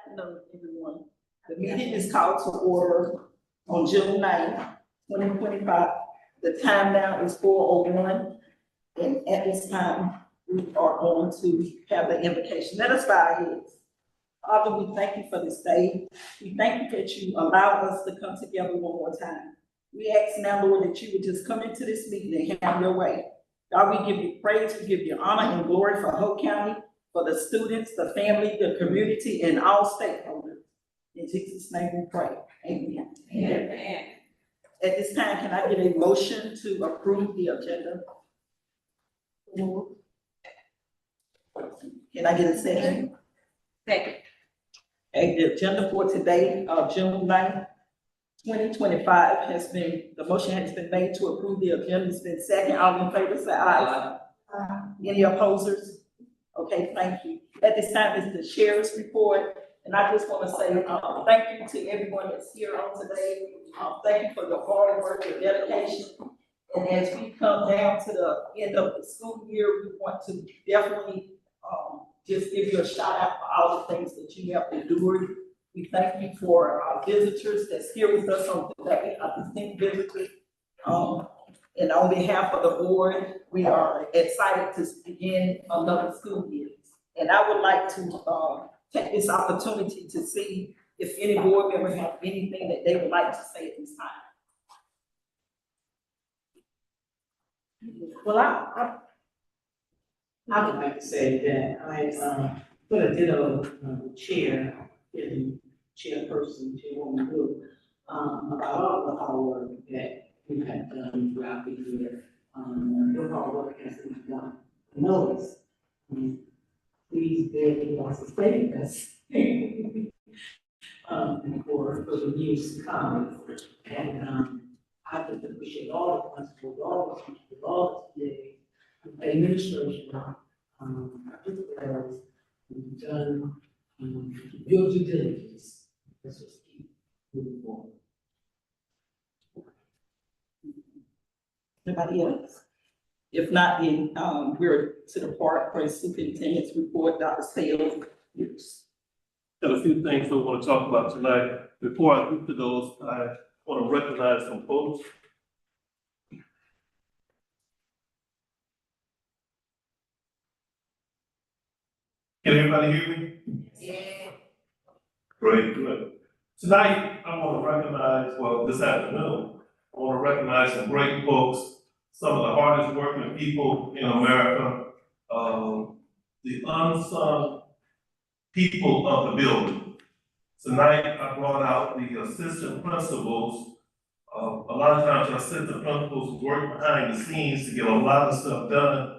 afternoon, everyone. The meeting is called to order on June 9th, 2025. The time now is 4:01, and at this time, we are going to have the invocation. Let us bow our heads. Father, we thank you for this day. We thank you that you allowed us to come together one more time. We ask now, Lord, that you would just come into this meeting and have your way. God, we give you praise, we give you honor and glory for Hope County, for the students, the family, the community, and all stakeholders. In Jesus' name we pray. Amen. Amen. At this time, can I get a motion to approve the agenda? Can I get a second? Second. Okay, the agenda for today, June 9th, 2025 the motion has been made to approve the agenda. It's been second. All in favor, say aye. Any opposers? Okay, thank you. At this time is the chair's report, and I just want to say, thank you to everyone that's here on today. Thank you for your hard work, your dedication. And as we come down to the end of the school year, we want to definitely, just give you a shout out for all the things that you have endured. We thank you for our visitors that's here with us on today, our distinct visitors. And on behalf of the board, we are excited to begin another school year. And I would like to take this opportunity to see if any board member have anything that they would like to say at this time. Well, I would like to say that I put a ditto chair and chairperson, chairwoman group about all the hard work that we have done throughout the year. Your hard work has been done. Notice, please bear with us, sustain us for the years to come. And I just appreciate all the principals, all the teachers, all the administration, principals, done your due diligence. Let's just keep moving forward. Anybody else? If not, then we're to the part for the superintendent's report, Dr. Sales. Got a few things we want to talk about tonight. Before I move to those, I want to recognize some folks. Can everybody hear me? Yeah. Great, good. Tonight, I want to recognize, well, this afternoon, I want to recognize some great folks, some of the hardest working people in America, the unsung people of the building. Tonight, I brought out the assistant principals. A lot of times, assistant principals work behind the scenes to get a lot of stuff done,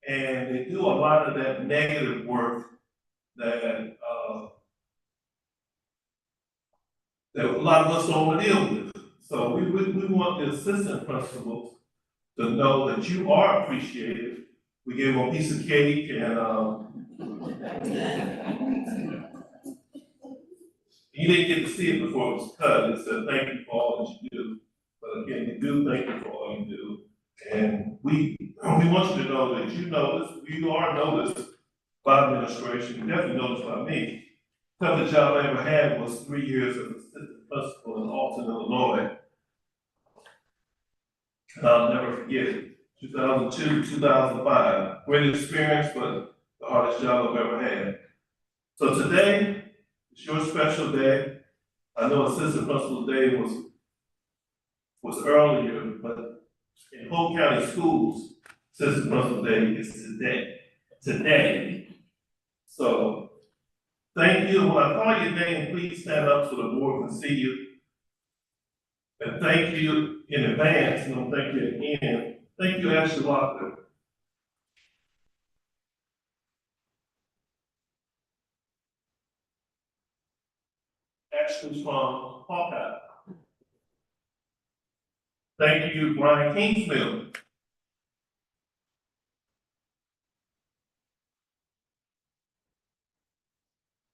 and they do a lot of that negative work that a lot of us don't want to deal with. So we want the assistant principals to know that you are appreciated. We give them a piece of cake and you didn't get to see it before it was cut. It said, thank you for all that you do. But again, we do thank you for all you do. And we want you to know that you notice, you are noticed by administration, definitely noticed by me. The toughest job I ever had was 3 years as assistant principal in Alton, Illinois. And I'll never forget it. 2002, 2005. Great experience, but the hardest job I've ever had. So today, it's your special day. I know Assistant Principal Day was earlier, but in Hope County Schools, Assistant Principal Day is today. So thank you. When I call your name, please stand up so the board can see you. And thank you in advance, and thank you again. Thank you, Ashley Locker. Ashley's from Hawkeye. Thank you, Brian Kingsfield.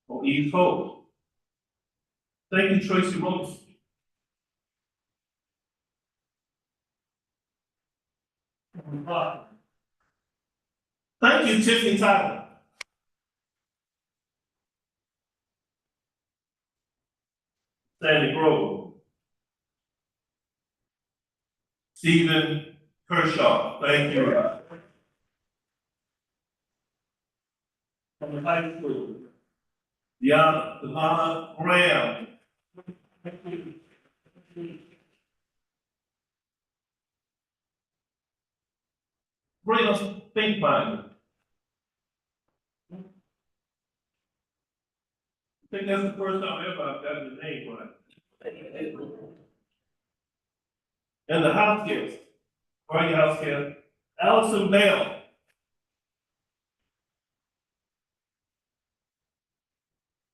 From East Hope. Thank you, Tracy Rose. Thank you, Tiffany Tyler. Sandy Grove. Stephen Kershaw, thank you. From the high school. Devonna Graham. Bring us think finder. I think that's the first time ever I've gotten the name right. And the house guest, or your house guest, Allison Bell.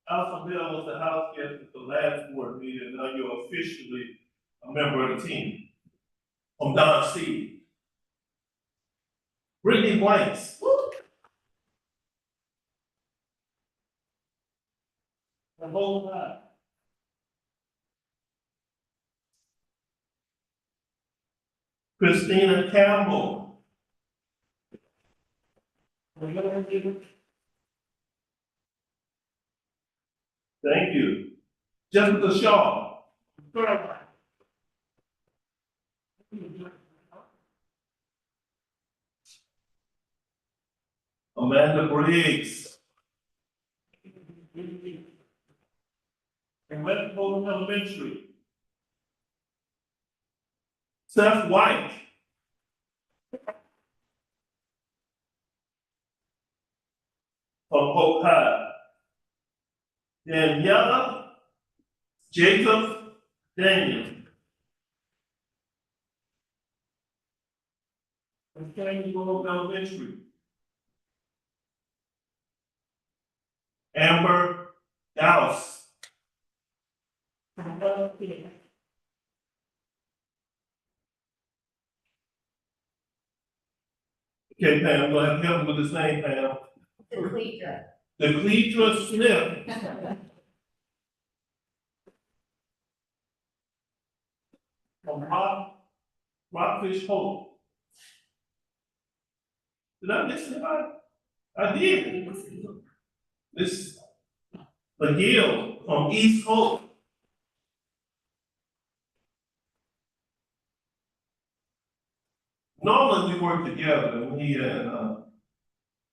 Allison Bell was the house guest at the last board meeting, now you're officially a member of the team. From Don C. Brittany Blanks. The whole lot. Christina Campbell. Thank you. Jessica Shaw. Amanda Briggs. And West Bowling Elementary. Seth White. From Hope High. Daniela Jacob Daniel. From Sandy Grove Elementary. Amber Dallas. Okay, Pam, I'm gonna have to help him with his name, Pam. Dequidra Smith. From Rockfish Hope. Did I miss anybody? I did. This McGill from East Hope. Normally we work together, and he and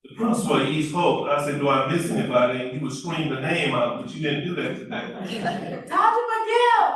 the principal of East Hope, I said, do I miss anybody? And he would scream the name out, but you didn't do that today. Dr. McGill.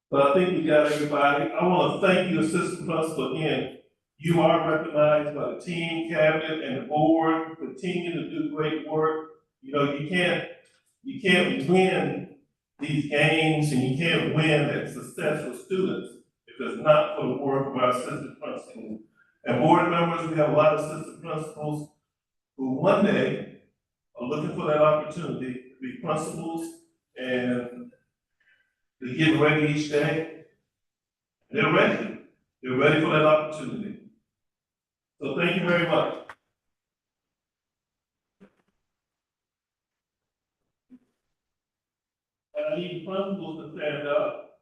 But I think we got everybody. I want to thank you, Assistant Principal, again. You are recognized by the team, cabinet, and the board. Continue to do great work. You know, you can't win these games, and you can't win at success with students if it's not for the work of our assistant principals. And board members, we have a lot of assistant principals who one day are looking for that opportunity to be principals, and they're getting ready each day. They're ready. They're ready for that opportunity. So thank you very much. And I need principals to stand up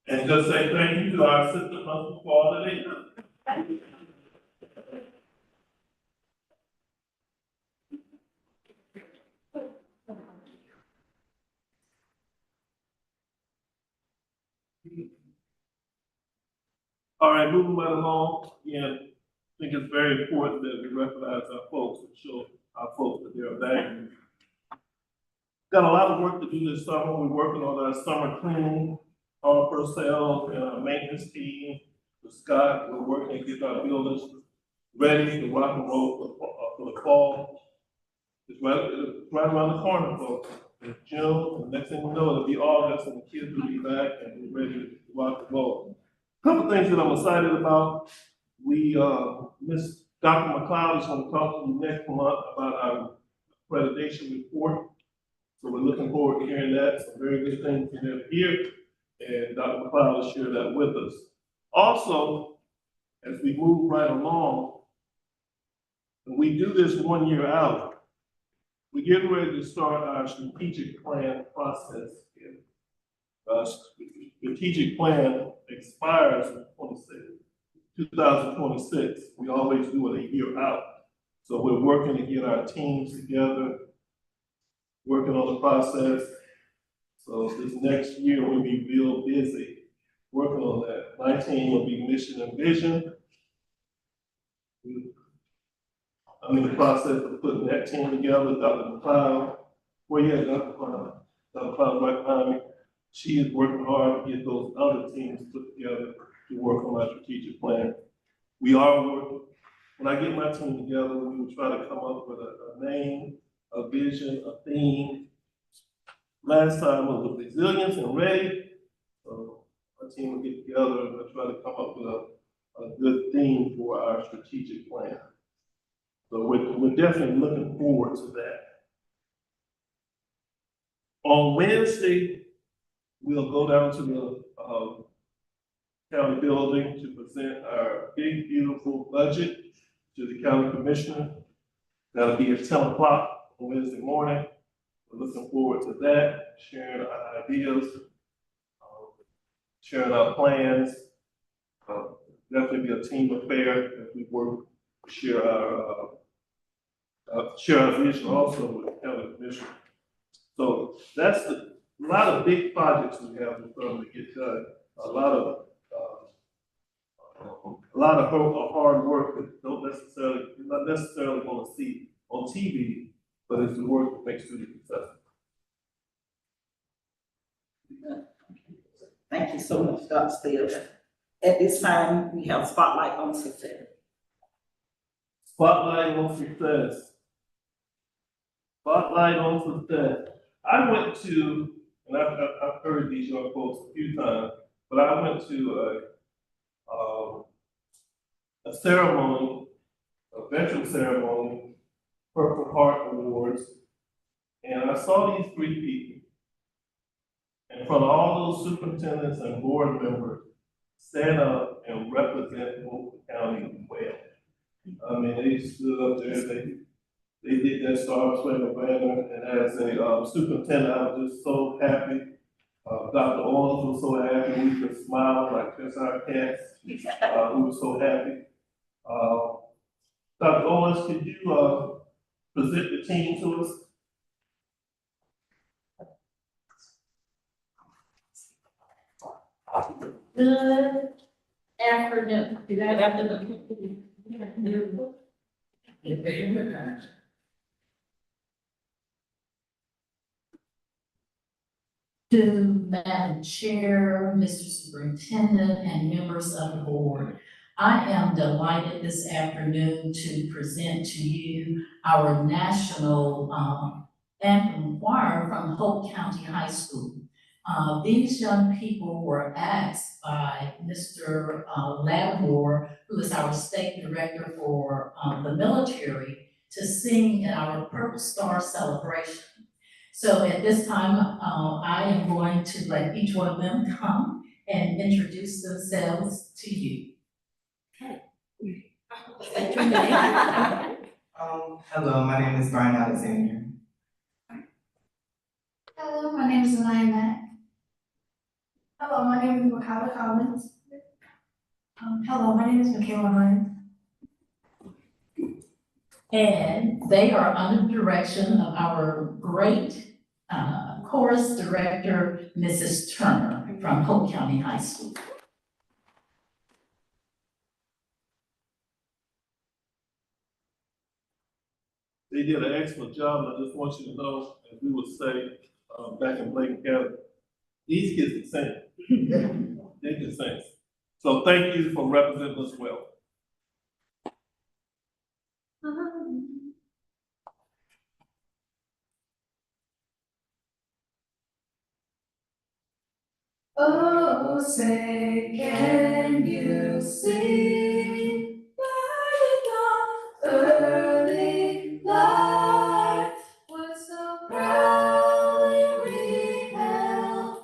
and just say thank you to our assistant principal for all that they do. All right, moving right along. Again, I think it's very important that we recognize our folks and show our folks that they're valued. Got a lot of work to do this summer. We're working on our summer cleaning, our personnel, and our maintenance team. With Scott, we're working to get our buildings ready to rock and roll for the fall. It's right around the corner, folks. It's June, and next thing we know, it'll be August, and the kids will be back and we're ready to rock and roll. Couple things that I'm excited about. Miss Dr. McLeod is going to talk to you next month about our accreditation report. So we're looking forward to hearing that. Some very good things for them here. And Dr. McLeod will share that with us. Also, as we move right along, and we do this 1 year out, we're getting ready to start our strategic plan process. Strategic plan expires in 2026. We always do it a year out. So we're working to get our teams together, working on the process. So this next year, we'll be real busy working on that. My team will be mission and vision. I'm in the process of putting that team together. Dr. McLeod, where you at, Dr. McLeod? Dr. McLeod right behind me. She is working hard to get those other teams put together to work on my strategic plan. We are working. When I get my team together, we will try to come up with a name, a vision, a theme. Last time it was resilience and ready. So our team will get together and we'll try to come up with a good theme for our strategic plan. So we're definitely looking forward to that. On Wednesday, we'll go down to the county building to present our big, beautiful budget to the county commissioner. That'll be at 10 o'clock on Wednesday morning. We're looking forward to that, sharing our ideas, sharing our plans. Definitely be a team affair as we work to share our vision also with the county commission. So that's a lot of big projects we have in front to get done. A lot of hard work that you're not necessarily going to see on TV, but it's the work that makes students successful. Thank you so much, Dr. Steele. At this time, we have spotlight on success. Spotlight on success. Spotlight on success. I went to, and I've heard these young folks a few times, but I went to a ceremony, a veteran ceremony, Purple Heart Awards, and I saw these three people. And from all those superintendents and board members, stand up and represent Fulton County well. I mean, they stood up there, they did that Star Spangled Banner, and as a superintendent, I was just so happy. Dr. Owens was so happy, we could smile like just our cats. We were so happy. Dr. Owens, could you present the team to us? Good afternoon. Good afternoon. To Madam Chair, Mr. Superintendent, and members of the board, I am delighted this afternoon to present to you our national anthem choir from Hope County High School. These young people were asked by Mr. Lattimore, who is our state director for the military, to sing in our Purple Star celebration. So at this time, I am going to let each one of them come and introduce themselves to you. State your name. Hello, my name is Brian Alexander. Hello, my name is Anaya Mack. Hello, my name is Makala Collins. Hello, my name is Michaela Hines. And they are under the direction of our great chorus director, Mrs. Turner from Hope County High School. They did an excellent job, and I just want you to know, as we would say back in Bladen County, these kids can sing. They can sing. So thank you for representing us well. Oh, say, can you see by the dawn's early light was so proudly beheld,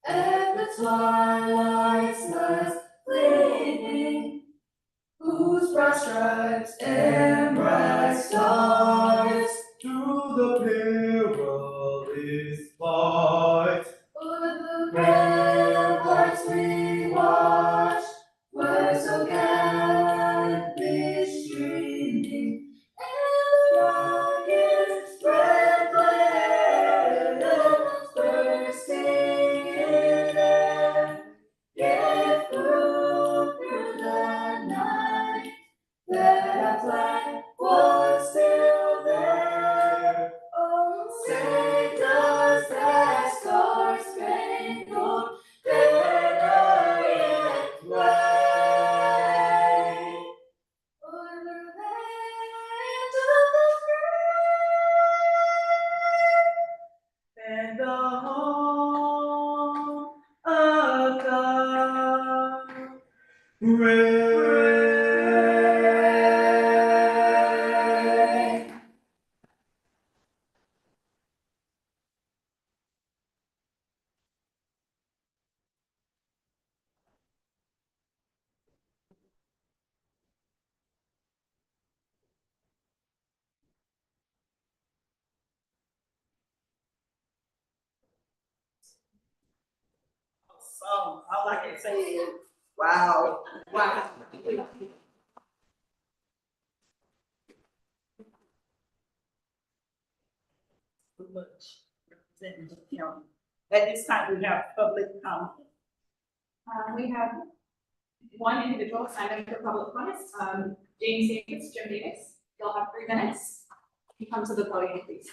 and the twilight's last gleaming, whose broad stripes and bright stars Through the perilous fight, the ramparts we watched were so gallant. the home of God. Rain. So, all I can say is, wow. Wow. So much representing the county. At this time, we have public comment. We have one individual signed up for public comments, James Davis, Jim Davis. You'll have 3 minutes. You come to the podium, please.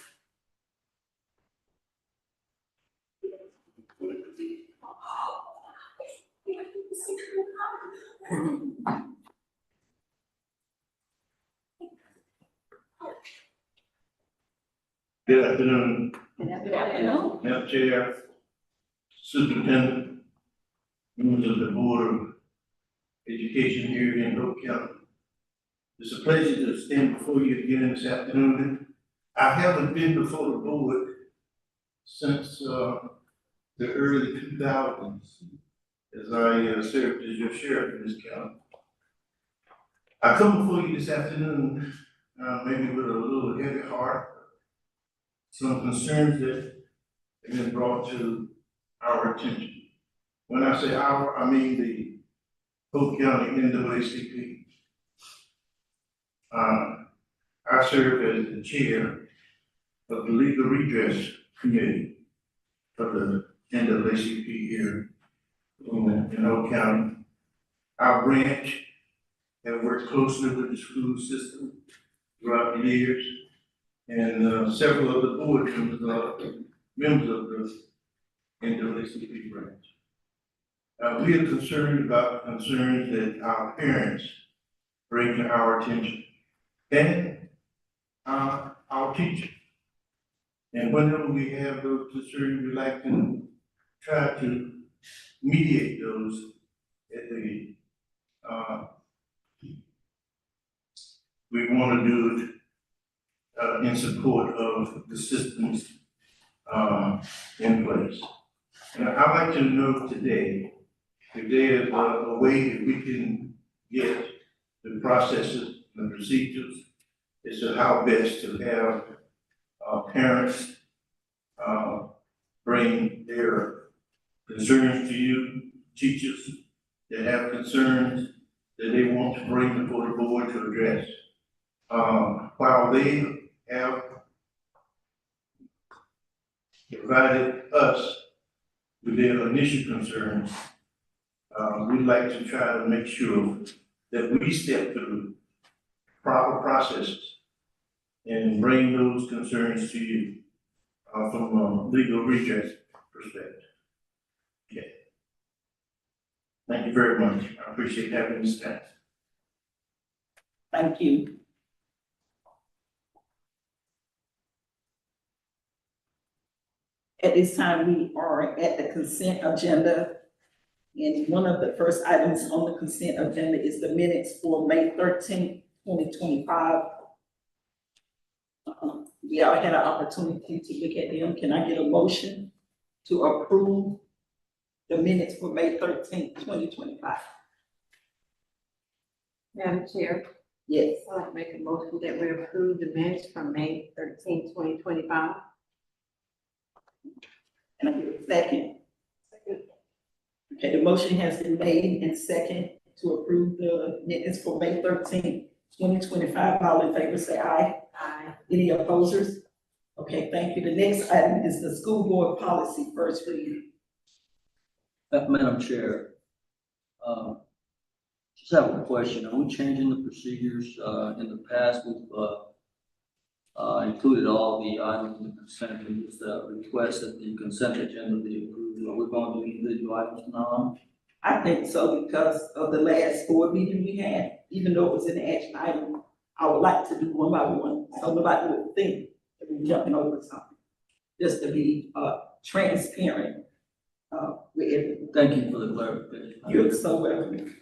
Good afternoon, Good afternoon. Madam Chair, Superintendent, members of the Board of Education here in Hope County. It's a pleasure to stand before you again this afternoon. I haven't been before the board since the early 2000s, as I served as your sheriff in this county. I come before you this afternoon, maybe with a little heavy heart, some concerns that have been brought to our attention. When I say our, I mean the Polk County NAACP. I serve as the chair of the Legal Redress Committee for the NAACP here in Polk County. Our branch have worked closely with the school system throughout the years, and several of the board members are members of the NAACP branch. We are concerned about concerns that our parents bring to our attention and our teachers. And whenever we have those concerns, we like to try to mediate those at the, we want to do it in support of the systems in place. And I'd like to know today if there's a way that we can get the processes and the procedures as to how best to have parents bring their concerns to you, teachers that have concerns that they want to bring before the board to address. While they have provided us with their initial concerns, we'd like to try to make sure that we step through proper processes and bring those concerns to you from a legal redress perspective. Okay. Thank you very much. I appreciate having this time. Thank you. At this time, we are at the consent agenda. And one of the first items on the consent agenda is the minutes for May 13th, 2025. We all had an opportunity to look at them. Can I get a motion to approve the minutes for May 13th, 2025? Madam Chair, Yes. I'd like to make a motion that we approve the minutes from May 13, 2025. Can I get a second? Okay, the motion has been made and second to approve the minutes for May 13th, 2025. All in favor say aye. Aye. Any opposers? Okay, thank you. The next item is the school board policy first reading. Madam Chair, just have a question. Are we changing the procedures? In the past, we've included all the items in the consent agenda, request that the consent agenda be approved. Are we going to do individual items now? I think so because of the last board meeting we had, even though it was an action item, I would like to do one by one. So nobody would think that we're jumping over something, just to be, transparent, with everyone. Thank you for the clarification. You're so welcome.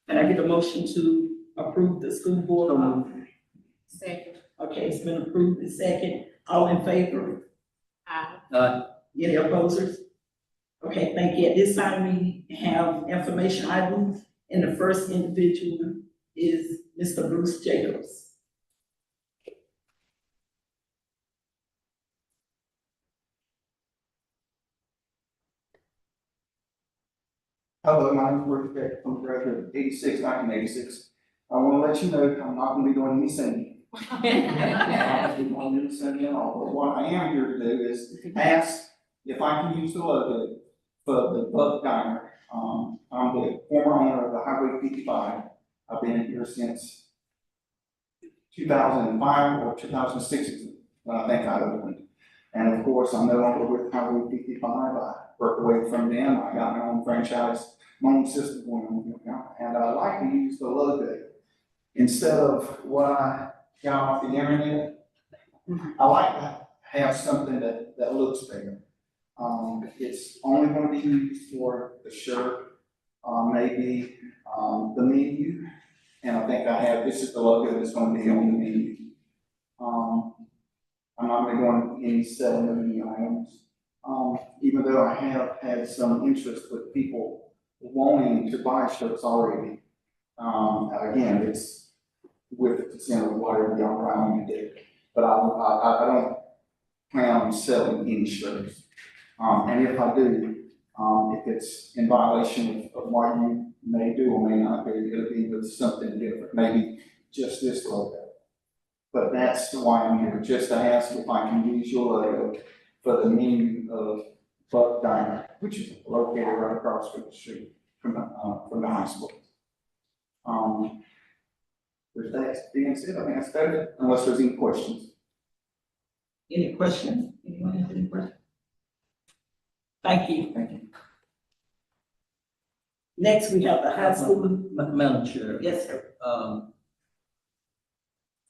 Can I get a motion to approve the school board? Second. Okay, it's been approved and second. All in favor? Any opposers? Okay, thank you. At this time, we have information items, and the first individual is Mr. Bruce Jacobs. Hello, my name is Bruce Beck. I'm a graduate of 1986. I want to let you know I'm not going to be doing any singing. I'm not going to do any singing at all. But what I am here to do is ask if I can use the logo for the Buck Diner. I'm the former owner of the Highway 55. I've been here since 2005 or 2006 when I think I opened. And of course, I'm no longer with Highway 55. I broke away from them. I got my own franchise, my own system going on now. And I like to use the logo instead of what I got off the internet. I like to have something that looks better. It's only going to be used for the shirt, maybe the menu. And I think this is the logo that's going to be on the menu. I'm not going to go into any selling of any items. Even though I have had some interest with people wanting to buy shirts already. Again, it's with the consent of whatever y'all trying to do. But I don't plan on selling any shirts. And if I do, if it's in violation of what you may do or may not do, it'll be with something different, maybe just this logo. But that's why I'm here, just to ask if I can use your logo for the menu of Buck Diner, which is located right across the street from the high school. With that being said, I think that's better, unless there's any questions. Any questions? Anyone have any questions? Thank you. Thank you. Next, we have the high school. Madam Chair. Yes, sir.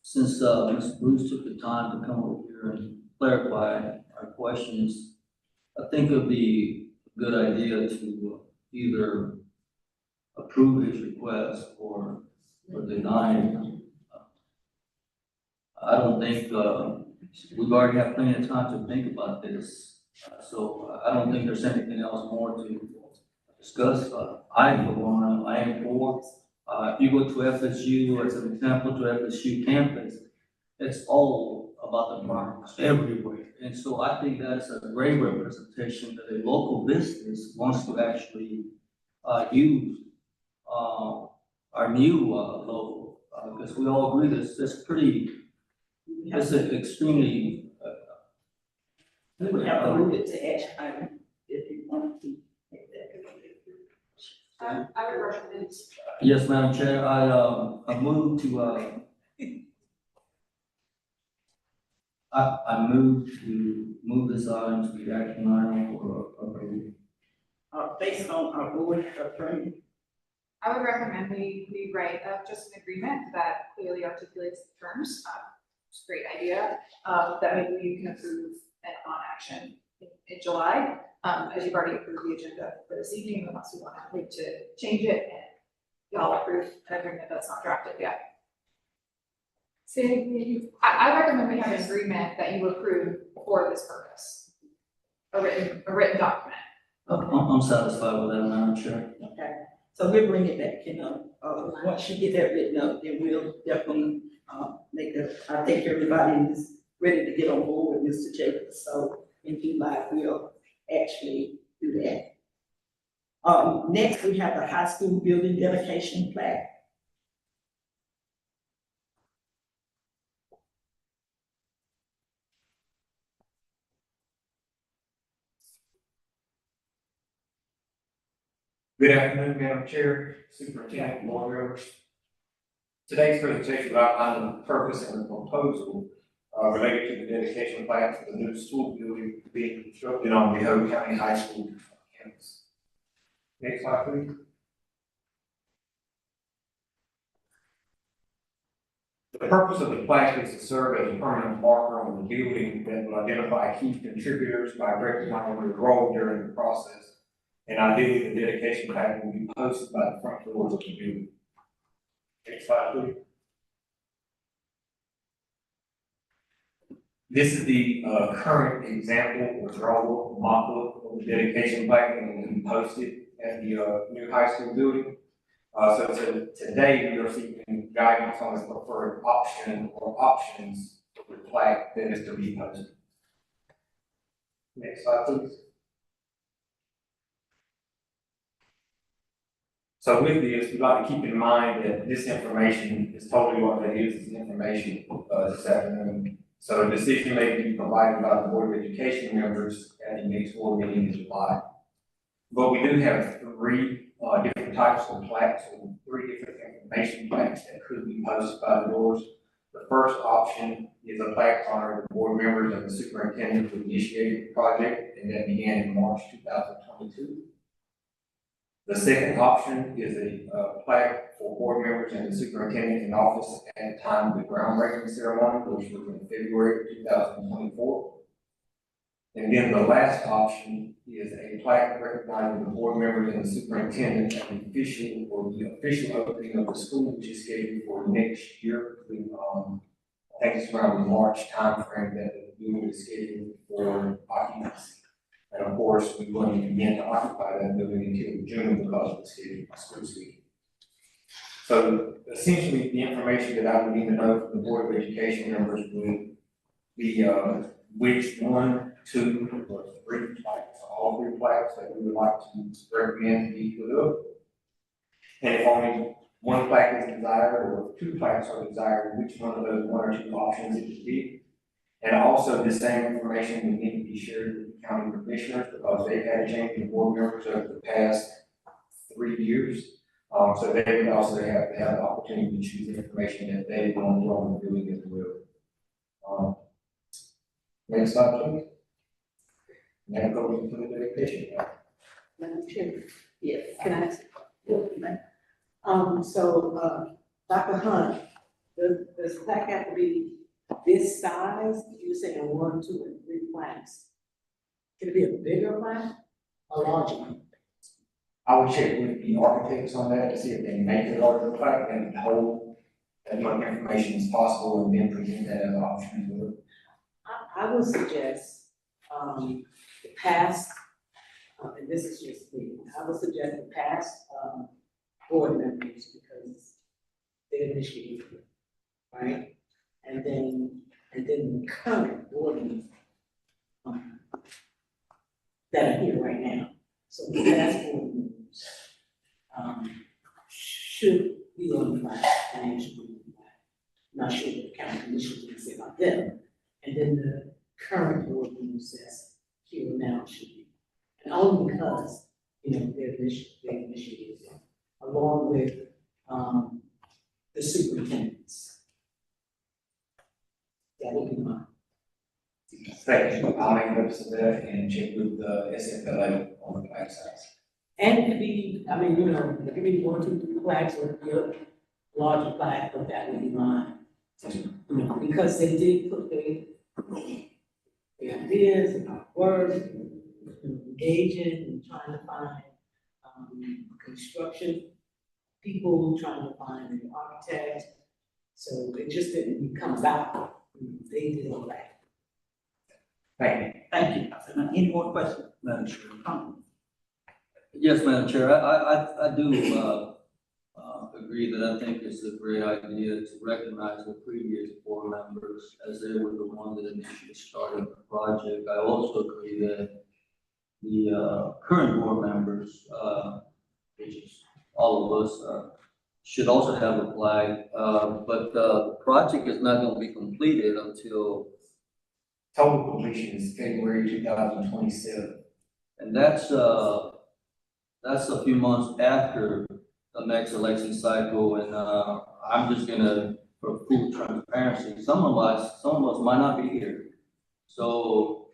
Since Mr. Bruce took the time to come over here and clarify our questions, I think it'd be a good idea to either approve his request or deny it. I don't think, we've already had plenty of time to think about this, so I don't think there's anything else more to discuss. I am for. If you go to FSU, as an example, to FSU campus, it's all about the marks everywhere. And so I think that's a great representation that a local business wants to actually use our new logo. Because we all agree this is pretty, it's an extremely. We would have to move it to action item if you want to make that. I would recommend. Yes, Madam Chair, I move to, I move to move this item to the action item for approval. Based on our board attorney. I would recommend we write up just an agreement that clearly articulates the terms. It's a great idea, that maybe you can approve an on action in July. As you've already approved the agenda for this evening, unless we want to wait to change it and y'all approve an agreement that's not drafted yet. So I recommend we have an agreement that you approve for this purpose. A written document. I'm satisfied with that, Madam Chair. Okay, so we'll bring it back, once you get that written up, then we'll definitely, I think everybody is ready to get on board with Mr. Jacobs, so in July, we'll actually do that. Next, we have the high school building dedication plaque. Good afternoon, Madam Chair, Superintendent, board members. Today's presentation will outline the purpose and the proposal related to the dedication plan for the new school building being constructed on the Hope County High School campus. Next slide, please. The purpose of the plaque is to serve as a permanent marker on the building that will identify key contributors by recognizing their role during the process. And ideally, the dedication plaque will be posted by the front doors of the building. Next slide, please. This is the current example or drawable mock-up of the dedication plaque and will be posted at the new high school building. Today, we are seeking guidance on the preferred option or options for the plaque that is to be posted. Next slide, please. So with this, we'd like to keep in mind that this information is totally what it is information this afternoon. So a decision may be provided by the Board of Education members at the next board meeting in July. But we do have three different types of plaques, or three different information plaques that could be posted by the doors. The first option is a plaque honoring the board members and the superintendent who initiated the project, and that began in March 2022. The second option is a plaque for board members and the superintendent in office at the time of the groundbreaking ceremony, which was in February of 2024. And then the last option is a plaque recognizing the board members and the superintendent at the official opening of the school, which is scheduled for next year. I think it's around the March timeframe that the building is scheduled for occupancy. And of course, we wouldn't begin to occupy that building until June because of the school season. So essentially, the information that I would need to know from the Board of Education members would be which one, two, or three plaques, all three plaques that we would like to recommend to be put up. And if only one plaque is desired or two plaques are desired, which one of those one or two options it should be. And also the same information would need to be shared with the county commissioners because they've had a change in board members over the past 3 years. So they would also have to have the opportunity to choose the information that they want to on the building as well. Next slide, please. Now go into the dedication. Madam Chair, yes, can I ask? Dr. Hunt, does the plaque have to be this size? You're saying 1, 2, and 3 plaques. Can it be a bigger plaque or larger one? I would check with the architects on that to see if they make it larger plaque and hold as much information as possible and then present that as an option as well. I would suggest, the past, and this is just me, I would suggest the past, board members because they initiated it, right? And then the current board members, that are here right now. So the past board members, should be on the plaque and should be on the plaque. Not sure what the county commission is gonna say about them. And then the current board members says here and now should be. And only because, they initiated it, along with, the superintendents. That would be mine. Thank you. I'll make notes of that and check with the SFLA on the plaque size. And it could be, it could be 1, 2, 3 plaques or a larger plaque, but that would be mine. Because they did put their ideas and work, engaging and trying to find, construction people, trying to find an architect. So it just didn't come about. They did all that. Thank you. Thank you. Any more questions? Madam Chair. Yes, Madam Chair, I do agree that I think it's a great idea to recognize the previous board members as they were the ones that initially started the project. I also agree that the current board members, which is all of us, should also have a flag, but the project is not going to be completed until Total completion is February 2027. and that's a few months after the next election cycle, and I'm just gonna, for full transparency, some of us might not be here. So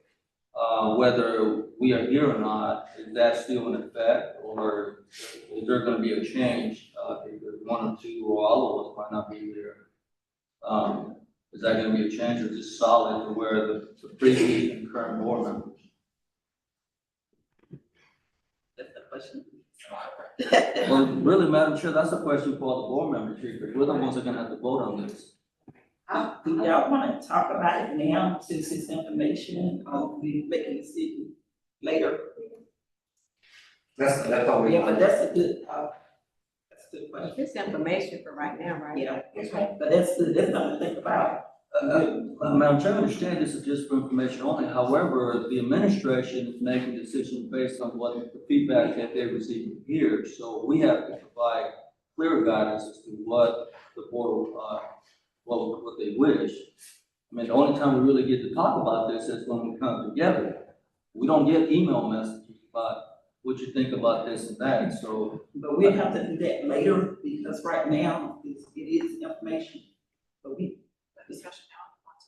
whether we are here or not, is that still in effect, or is there gonna be a change? Because one or two or all of us might not be here. Is that gonna be a change or just solid to where the previous and current board members? That's the question. Well, really, Madam Chair, that's a question for all the board members here, because we're the ones that are gonna have to vote on this. Do y'all wanna talk about it now, since it's information, we make a decision later? That's all we. Yeah, but that's a good question. It's information for right now, right? Yeah, but that's good, that's something to think about. Madam Chair, I understand this is just for information only, however, the administration is making decisions based on what the feedback that they receive from here, so we have to provide clear guidance as to what the board, what they wish. I mean, the only time we really get to talk about this is when we come together. We don't get email messages about what you think about this and that, so. But we'll have to do that later, because right now, it is information, but we, Discussion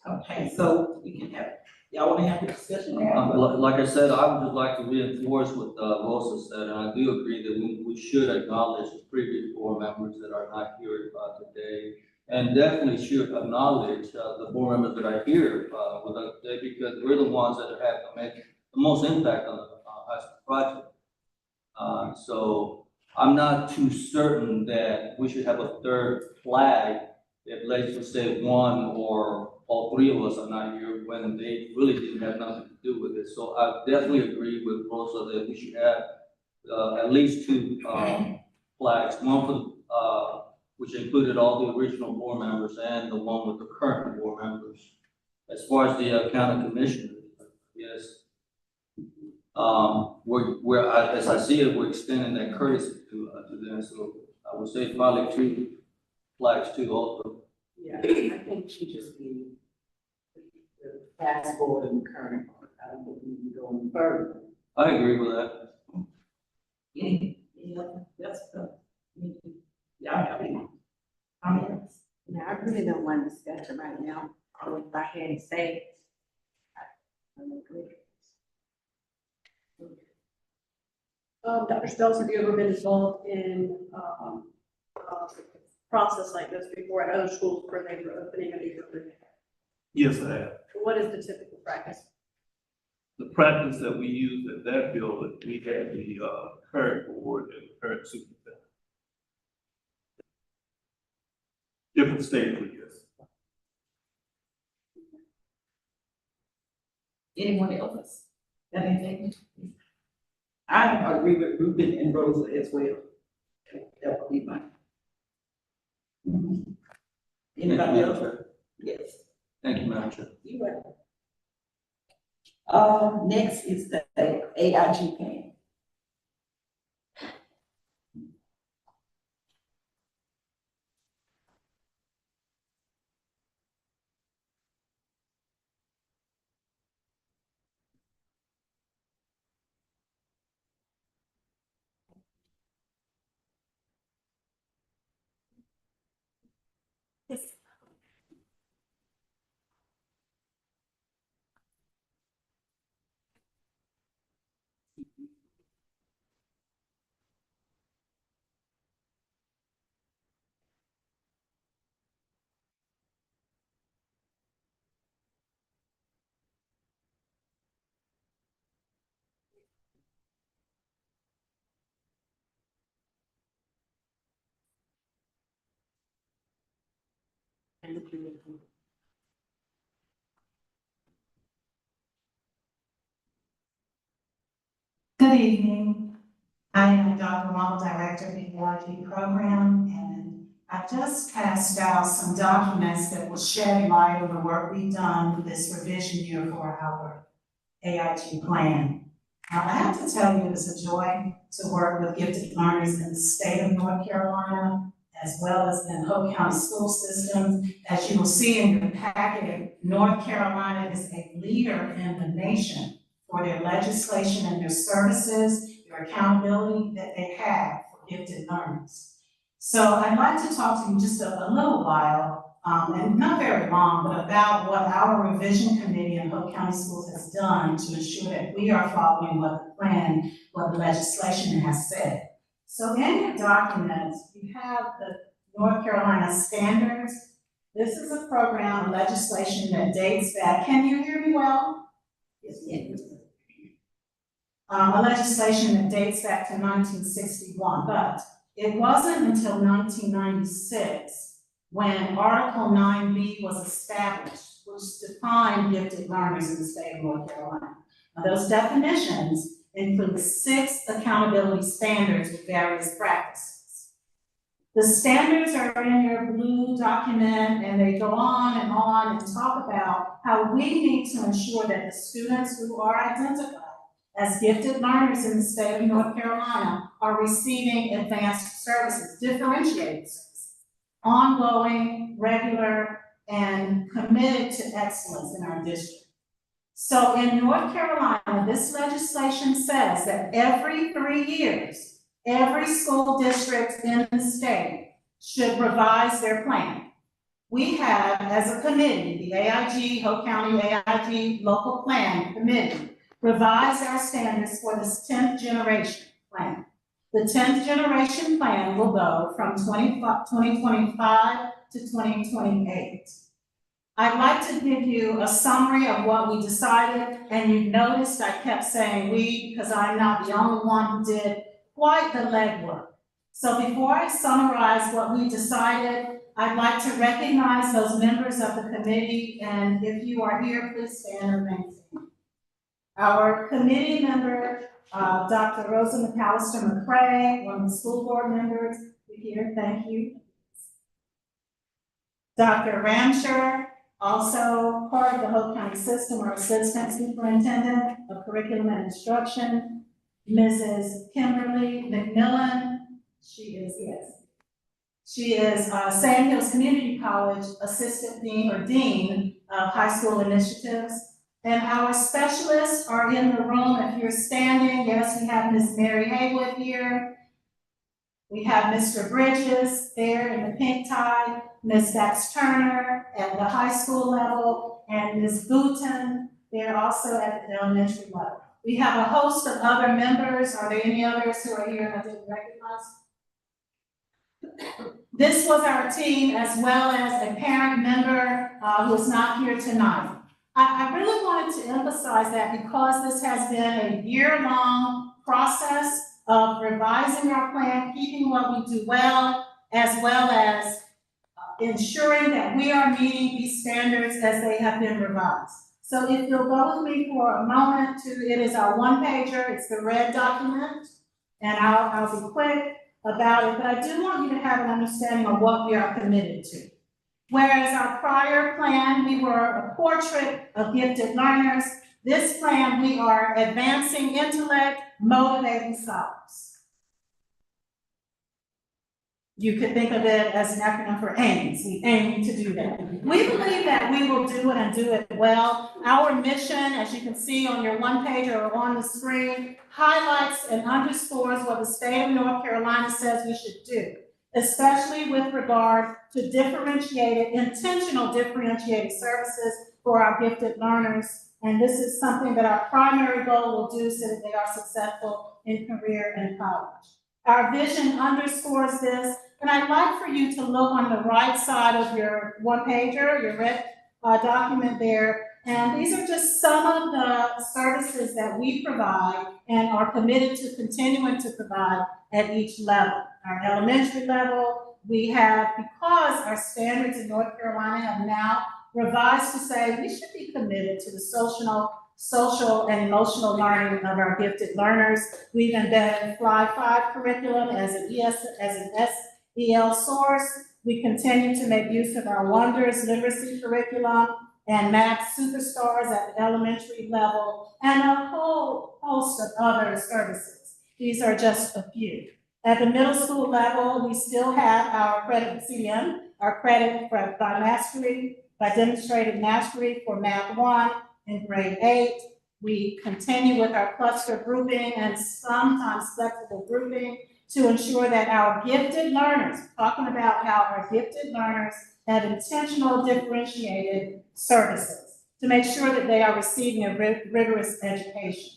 now. okay, so we can have, y'all wanna have the discussion now? Like I said, I would just like to reinforce what Rosa said, and I do agree that we should acknowledge the previous board members that are not here today. And definitely should acknowledge the board members that are here with us today, because we're the ones that have made the most impact on the high school project. So I'm not too certain that we should have a third flag if, let's just say, one or all three of us are not here when they really didn't have nothing to do with it. So I definitely agree with Rosa that we should have at least two flags, one for which included all the original board members and the one with the current board members. As far as the county commissioners, yes. As I see it, we're extending that courtesy to them, so I would say probably two flags too also. Yeah, I think she just be the past board and the current board. I don't think we can go any further. I agree with that. Yeah, that's the, y'all have any comments? Now, I really don't want to discuss it right now. If I had to say, I don't agree. Dr. Stokes, have you ever been involved in, a process like this before at other schools where they were opening a new building? Yes, I have. What is the typical practice? The practice that we use at that building, we had the current board and current superintendent. Different states, I guess. Anyone else? Got anything? I agree with Ruben and Rosa as well. That would be mine. Anybody else? Yes. Thank you, Madam Chair. You are. Next is the AIG plan. Good evening. I am Dr. Wong, Director of the EIG program, and I just passed out some documents that will shed light on the work we've done with this revision year for our AIG plan. Now, I have to tell you, it was a joy to work with gifted learners in the state of North Carolina, as well as in Hope County school systems. As you will see in your packet, North Carolina is a leader in the nation for their legislation and their services, their accountability that they have for gifted learners. So I'd like to talk to you just a little while, and not very long, but about what our revision committee in Hope County Schools has done to ensure that we are following what the plan, what the legislation has said. So in your documents, you have the North Carolina standards, This is a program, legislation that dates back, can you hear me well? Yes. A legislation that dates back to 1961, but it wasn't until 1996 when Article 9B was established, which defined gifted learners in the state of North Carolina. Now, those definitions include 6 accountability standards with various practices. The standards are in your blue document, and they go on and talk about how we need to ensure that the students who are identified as gifted learners in the state of North Carolina are receiving advanced services, differentiated services, ongoing, regular, and committed to excellence in our district. So in North Carolina, this legislation says that every 3 years, every school district in the state should revise their plan. We have, as a committee, the AIG, Hope County AIG Local Plan Committee, revise our standards for this 10th generation plan. The 10th generation plan will go from 2025 to 2028. I'd like to give you a summary of what we decided, and you noticed I kept saying we because I'm not the only one who did quite the legwork. So before I summarize what we decided, I'd like to recognize those members of the committee, and if you are here, please stand and remain standing. Our committee member, Dr. Rosa McAllister McCray, one of the school board members, here, thank you. Dr. Ramsher, also part of the Hope County system, our assistant superintendent of curriculum and instruction. Mrs. Kimberly McMillan, she is Sand Hills Community College Assistant Dean or Dean of High School Initiatives. And our specialists are in the room. If you're standing, yes, we have Ms. Mary Haywood here. We have Mr. Bridges there in the pink tie, Ms. Dax Turner at the high school level, and Ms. Booton, they're also at the elementary level. We have a host of other members. Are there any others who are here and I didn't recognize? This was our team, as well as a parent member who is not here tonight. I really wanted to emphasize that because this has been a year-long process of revising our plan, keeping what we do well as ensuring that we are meeting these standards as they have been revised. So if you'll go with me for a moment it is our one-pager, it's the red document, and I'll be quick about it, but I do want you to have an understanding of what we are committed to. Whereas our prior plan, we were a portrait of gifted learners, this plan, we are advancing intellect, motivating scholars. You could think of it as an acronym for AIMS. We aim to do that. We believe that we will do it and do it well. Our mission, as you can see on your one page or on the screen, highlights and underscores what the state of North Carolina says we should do, especially with regard to intentional differentiated services for our gifted learners. And this is something that our primary goal will do so that they are successful in career and college. Our vision underscores this, and I'd like for you to look on the right side of your one-pager, your red document there, and these are just some of the services that we provide and are committed to continuing to provide at each level. Our elementary level, we have, because our standards in North Carolina have now revised to say we should be committed to the social and emotional learning of our gifted learners. We've embedded Fly 5 curriculum as an SEL source. We continue to make use of our Wonders literacy curriculum and Math Superstars at the elementary level, and a whole host of other services. These are just a few. At the middle school level, we still have our credit CDM, our credit by demonstrated mastery for Math 1 in grade 8. We continue with our cluster grouping and sometimes flexible grouping to ensure that our gifted learners, talking about how our gifted learners have intentional differentiated services to make sure that they are receiving a rigorous education.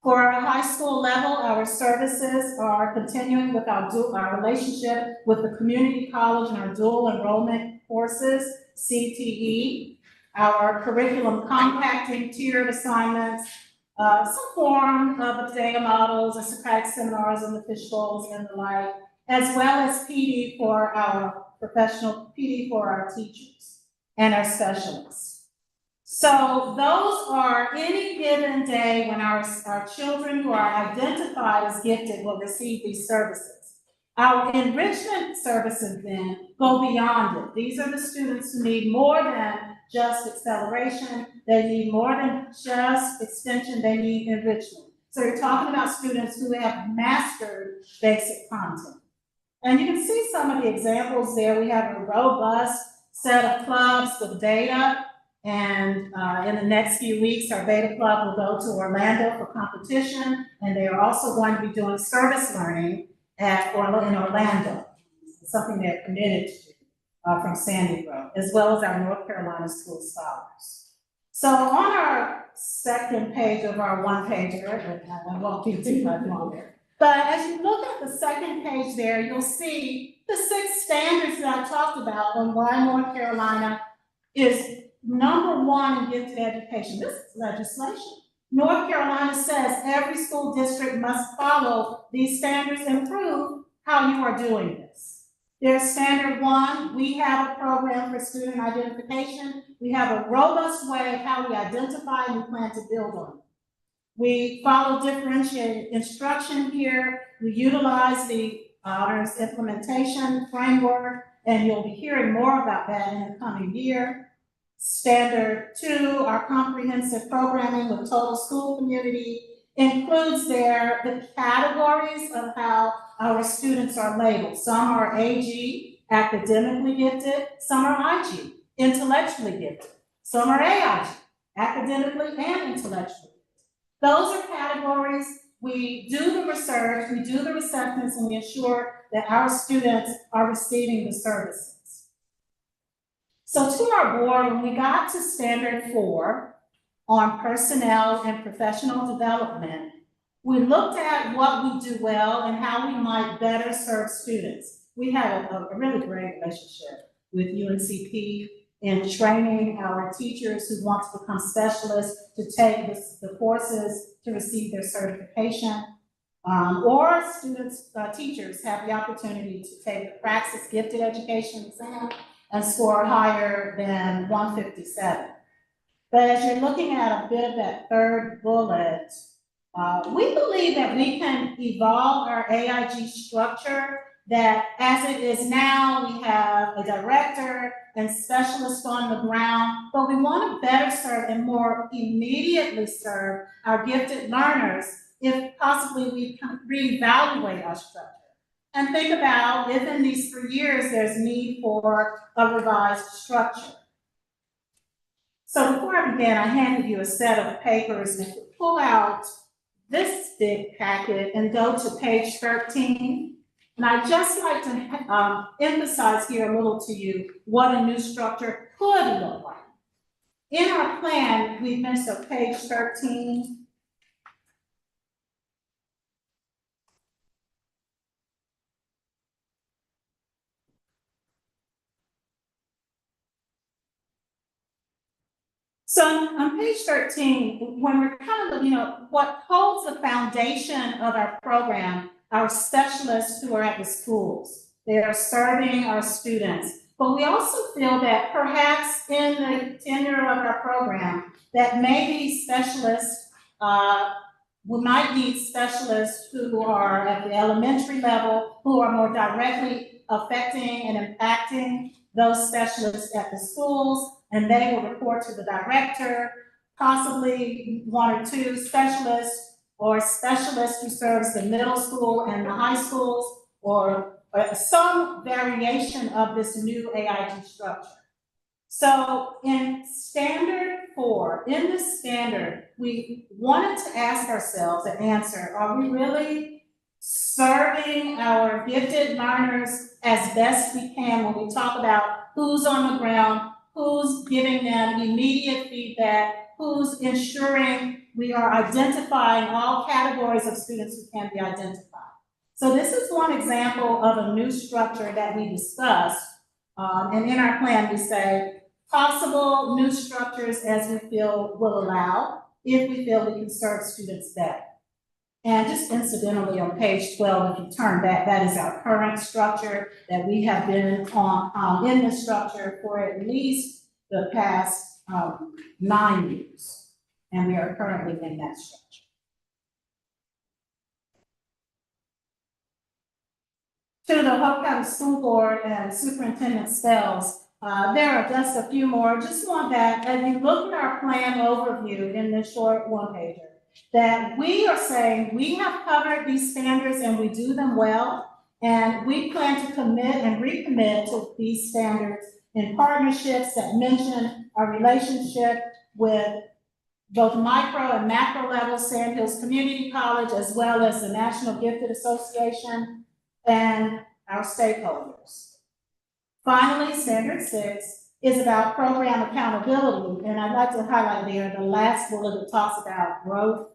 For our high school level, our services are continuing with our relationship with the community college and our dual enrollment courses, CTE, our curriculum compacting tiered assignments, some form of data models and Socratic seminars and the fish bowls and the like, as well as PD for our PD for our teachers and our specialists. So those are any given day when our children who are identified as gifted will receive these services. Our enrichment services then go beyond it. These are the students who need more than just acceleration. They need more than just extension. They need enrichment. So you're talking about students who have mastered basic content. And you can see some of the examples there. We have a robust set of clubs with data. And in the next few weeks, our beta club will go to Orlando for competition. And they are also going to be doing service learning in Orlando, something they're committed to from Sandy Grove, as well as our North Carolina School Scholars. So on our second page of our one-pager, I won't keep too much longer, but as you look at the second page there, you'll see the 6 standards that I talked about on why North Carolina is #1 in gifted education. This is legislation. North Carolina says every school district must follow these standards and prove how you are doing this. There's standard 1, we have a program for student identification. We have a robust way of how we identify and we plan to build on it. We follow differentiated instruction here. We utilize the honors implementation framework, and you'll be hearing more about that in the coming year. Standard 2, our comprehensive programming with total school community includes the categories of how our students are labeled. Some are AG, academically gifted. Some are IG, intellectually gifted. Some are AIG, academically and intellectually. Those are categories. We do the research, we do the assessments, and we ensure that our students are receiving the services. So to our board, when we got to standard 4 on personnel and professional development, we looked at what we do well and how we might better serve students. We have a really great relationship with UNCP in training our teachers who want to become specialists to take the courses to receive their certification. Or students, teachers have the opportunity to take the Praxis Gifted Education exam and score higher than 157. But as you're looking at a bit of that third bullet, we believe that we can evolve our AIG structure, that as it is now, we have a director and specialists on the ground, but we want to better serve and more immediately serve our gifted learners if possibly we can reevaluate our structure. And think about if in these 3 years there's need for a revised structure. So before I begin, I handed you a set of papers, and if you pull out this big packet and go to page 13, and I'd just like to emphasize here a little to you what a new structure could look like. In our plan, we mentioned page 13. So on page 13, when we're kind of, what holds the foundation of our program, our specialists who are at the schools. They are serving our students. But we also feel that perhaps in the tenure of our program, that maybe specialists, we might need specialists who are at the elementary level, who are more directly affecting and impacting those specialists at the schools, and they will report to the director, possibly 1 or 2 specialists or specialists who serves the middle school and the high schools, or some variation of this new AIG structure. So in standard 4, in this standard, we wanted to ask ourselves and answer, are we really serving our gifted learners as best we can when we talk about who's on the ground, who's giving them immediate feedback, who's ensuring we are identifying all categories of students who can be identified. So this is one example of a new structure that we discussed And in our plan, we say possible new structures as we feel will allow, if we feel we can serve students better. And just incidentally, on page 12, if you turn back, that is our current structure that we have been on, in this structure for at least the past 9 years. And we are currently in that structure. To the Hope County School Board and Superintendent Spells, there are just a few more. Just want that, as you look at our plan overview in this short one-pager, that we are saying we have covered these standards and we do them well, and we plan to commit and recommit to these standards in partnerships that mention our relationship with both micro and macro levels, Sand Hills Community College, as well as the National Gifted Association and our stakeholders. Finally, Standard 6 is about program accountability, and I'd like to highlight there the last bullet that talks about growth.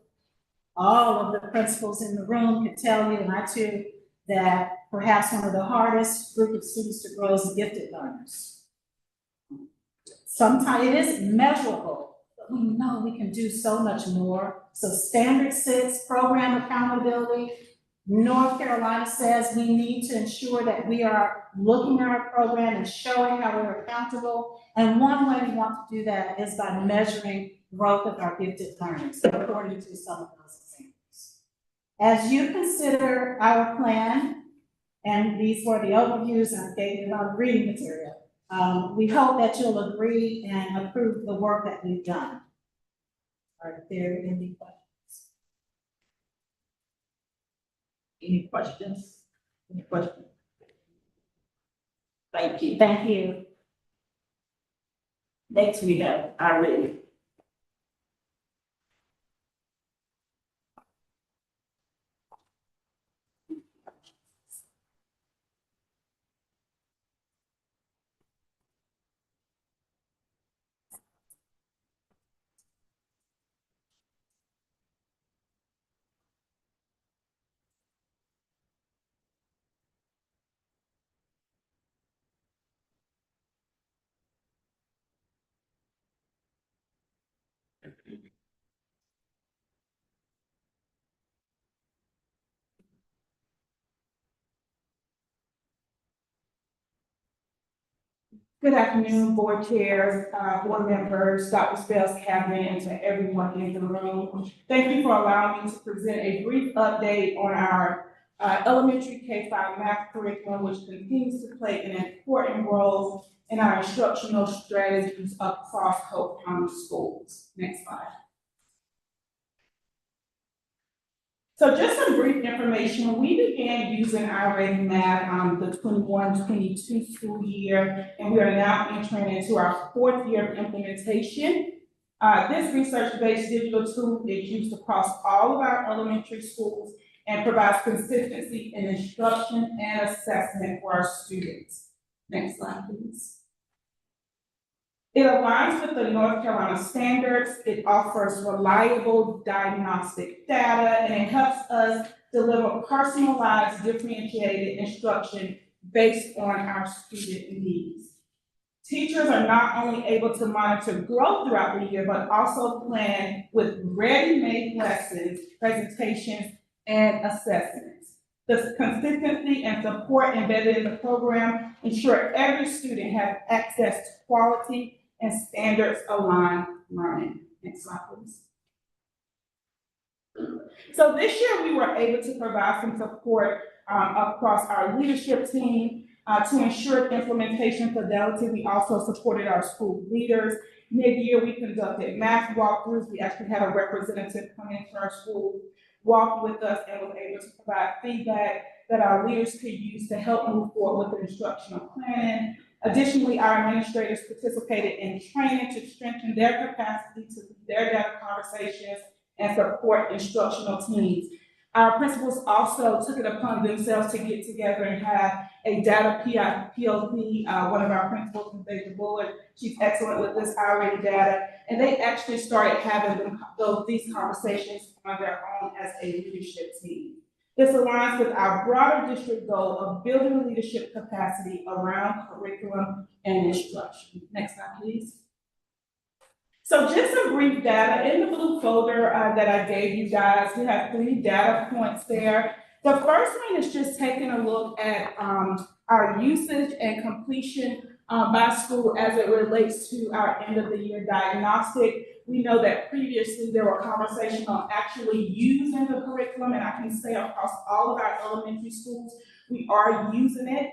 All of the principals in the room can tell you, and I too, that perhaps one of the hardest group of students to grow is the gifted learners. Sometimes it is measurable, but we know we can do so much more. So Standard 6, program accountability. North Carolina says we need to ensure that we are looking at our program and showing how we're accountable. And one way we want to do that is by measuring growth of our gifted learners, according to some of those examples. As you consider our plan, and these were the overviews and I gave you a lot of reading material, we hope that you'll agree and approve the work that we've done. Are there any questions? Any questions? Any questions? Thank you. Thank you. Next, we have Irene. Good afternoon, board chairs, board members, Dr. Spells, Cabinet, and to everyone in the room. Thank you for allowing me to present a brief update on our elementary K-5 math curriculum, which continues to play an important role in our instructional strategies across Hope County schools. Next slide. So just some brief information. We began using IRA math the 21-22 school year, and we are now entering into our 4th year of implementation. This research-based digital tool is used across all of our elementary schools and provides consistency in instruction and assessment for our students. Next slide, please. It aligns with the North Carolina standards. It offers reliable diagnostic data, and it helps us deliver personalized, differentiated instruction based on our student needs. Teachers are not only able to monitor growth throughout the year, but also plan with ready-made lessons, presentations, and assessments. The consistency and support embedded in the program ensure every student has access to quality and standards-aligned learning. Next slide, please. So this year we were able to provide some support across our leadership team to ensure implementation fidelity. We also supported our school leaders. Mid-year, we conducted math walkthroughs. We actually had a representative come into our school, walk with us, and was able to provide feedback that our leaders could use to help move forward with the instructional planning. Additionally, our administrators participated in training to strengthen their capacity to lead their data conversations and support instructional teams. Our principals also took it upon themselves to get together and have a data PLC. One of our principals, Ms. Bullard, she's excellent with this already data, and they actually started having these conversations on their own as a leadership team. This aligns with our broader district goal of building leadership capacity around curriculum and instruction. Next slide, please. So just some brief data in the blue folder that I gave you guys. We have 3 data points there. The first one is just taking a look at our usage and completion by school as it relates to our end of the year diagnostic. We know that previously there were conversations on actually using the curriculum, and I can say across all of our elementary schools, we are using it.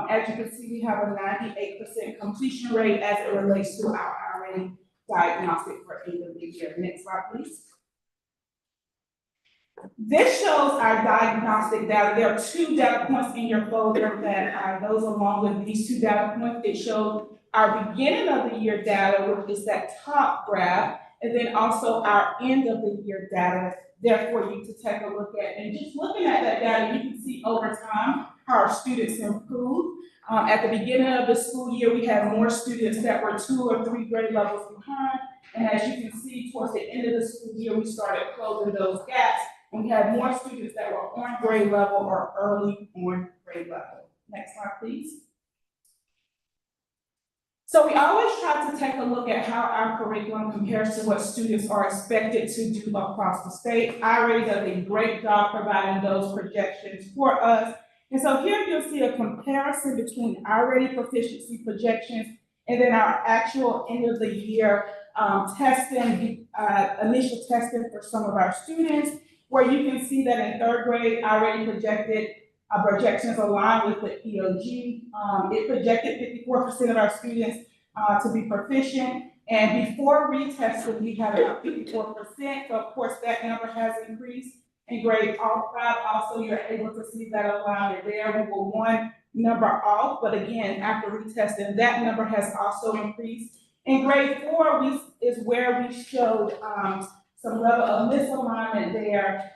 As you can see, we have a 98% completion rate as it relates to our already diagnostic for end of the year. Next slide, please. This shows our diagnostic data. There are 2 data points in your folder that goes along with these 2 data points. It shows our beginning of the year data, which is that top graph, and then also our end of the year data there for you to take a look at. And just looking at that data, you can see over time how our students improve. At the beginning of the school year, we had more students that were 2 or 3 grade levels behind. And as you can see, towards the end of the school year, we started closing those gaps. And we had more students that were on grade level or early on grade level. Next slide, please. So we always try to take a look at how our curriculum compares to what students are expected to do across the state. IRA does a great job providing those projections for us. And so here you'll see a comparison between IRA proficiency projections and then our actual end of the year testing, initial testing for some of our students, where you can see that in 3rd grade, IRA projected projections align with the EOG. It projected 54% of our students to be proficient. And before retesting, we had about 54%. So of course, that number has increased. In grade 5, also, you're able to see that alignment there. We were 1 number off, but again, after retesting, that number has also increased. In grade 4, is where we showed some level of misalignment there,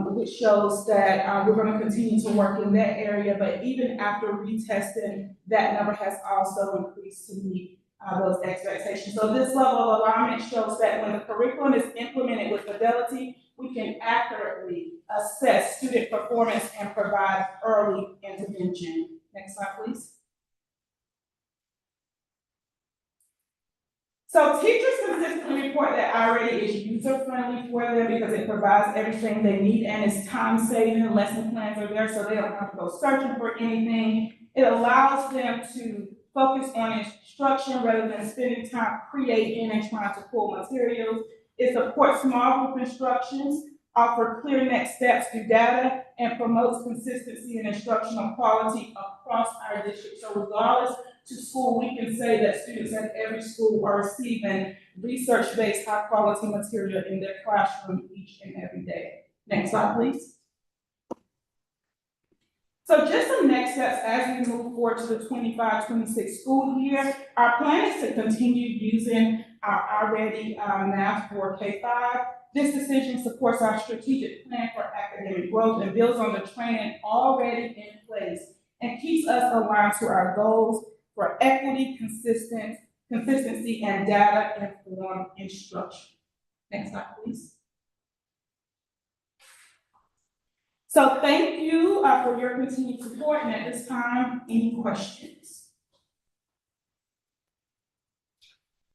which shows that we're going to continue to work in that area. But even after retesting, that number has also increased to meet those expectations. So this level of alignment shows that when the curriculum is implemented with fidelity, we can accurately assess student performance and provide early intervention. Next slide, please. So teachers consistently report that IRA is user-friendly for them because it provides everything they need and it's time-saving. Lesson plans are there so they don't have to go searching for anything. It allows them to focus on instruction rather than spending time creating and trying to pull materials. It supports small group instructions, offers clear next steps through data, and promotes consistency and instructional quality across our district. So regardless to school, we can say that students at every school are receiving research-based high-quality material in their classroom each and every day. Next slide, please. So just some next steps as we move forward to the 25-26 school year. Our plan is to continue using our already math for K-5. This decision supports our strategic plan for academic growth and builds on the training already in place and keeps us aligned to our goals for equity, consistency, and data-informed instruction. Next slide, please. So thank you for your continued support, and at this time, any questions?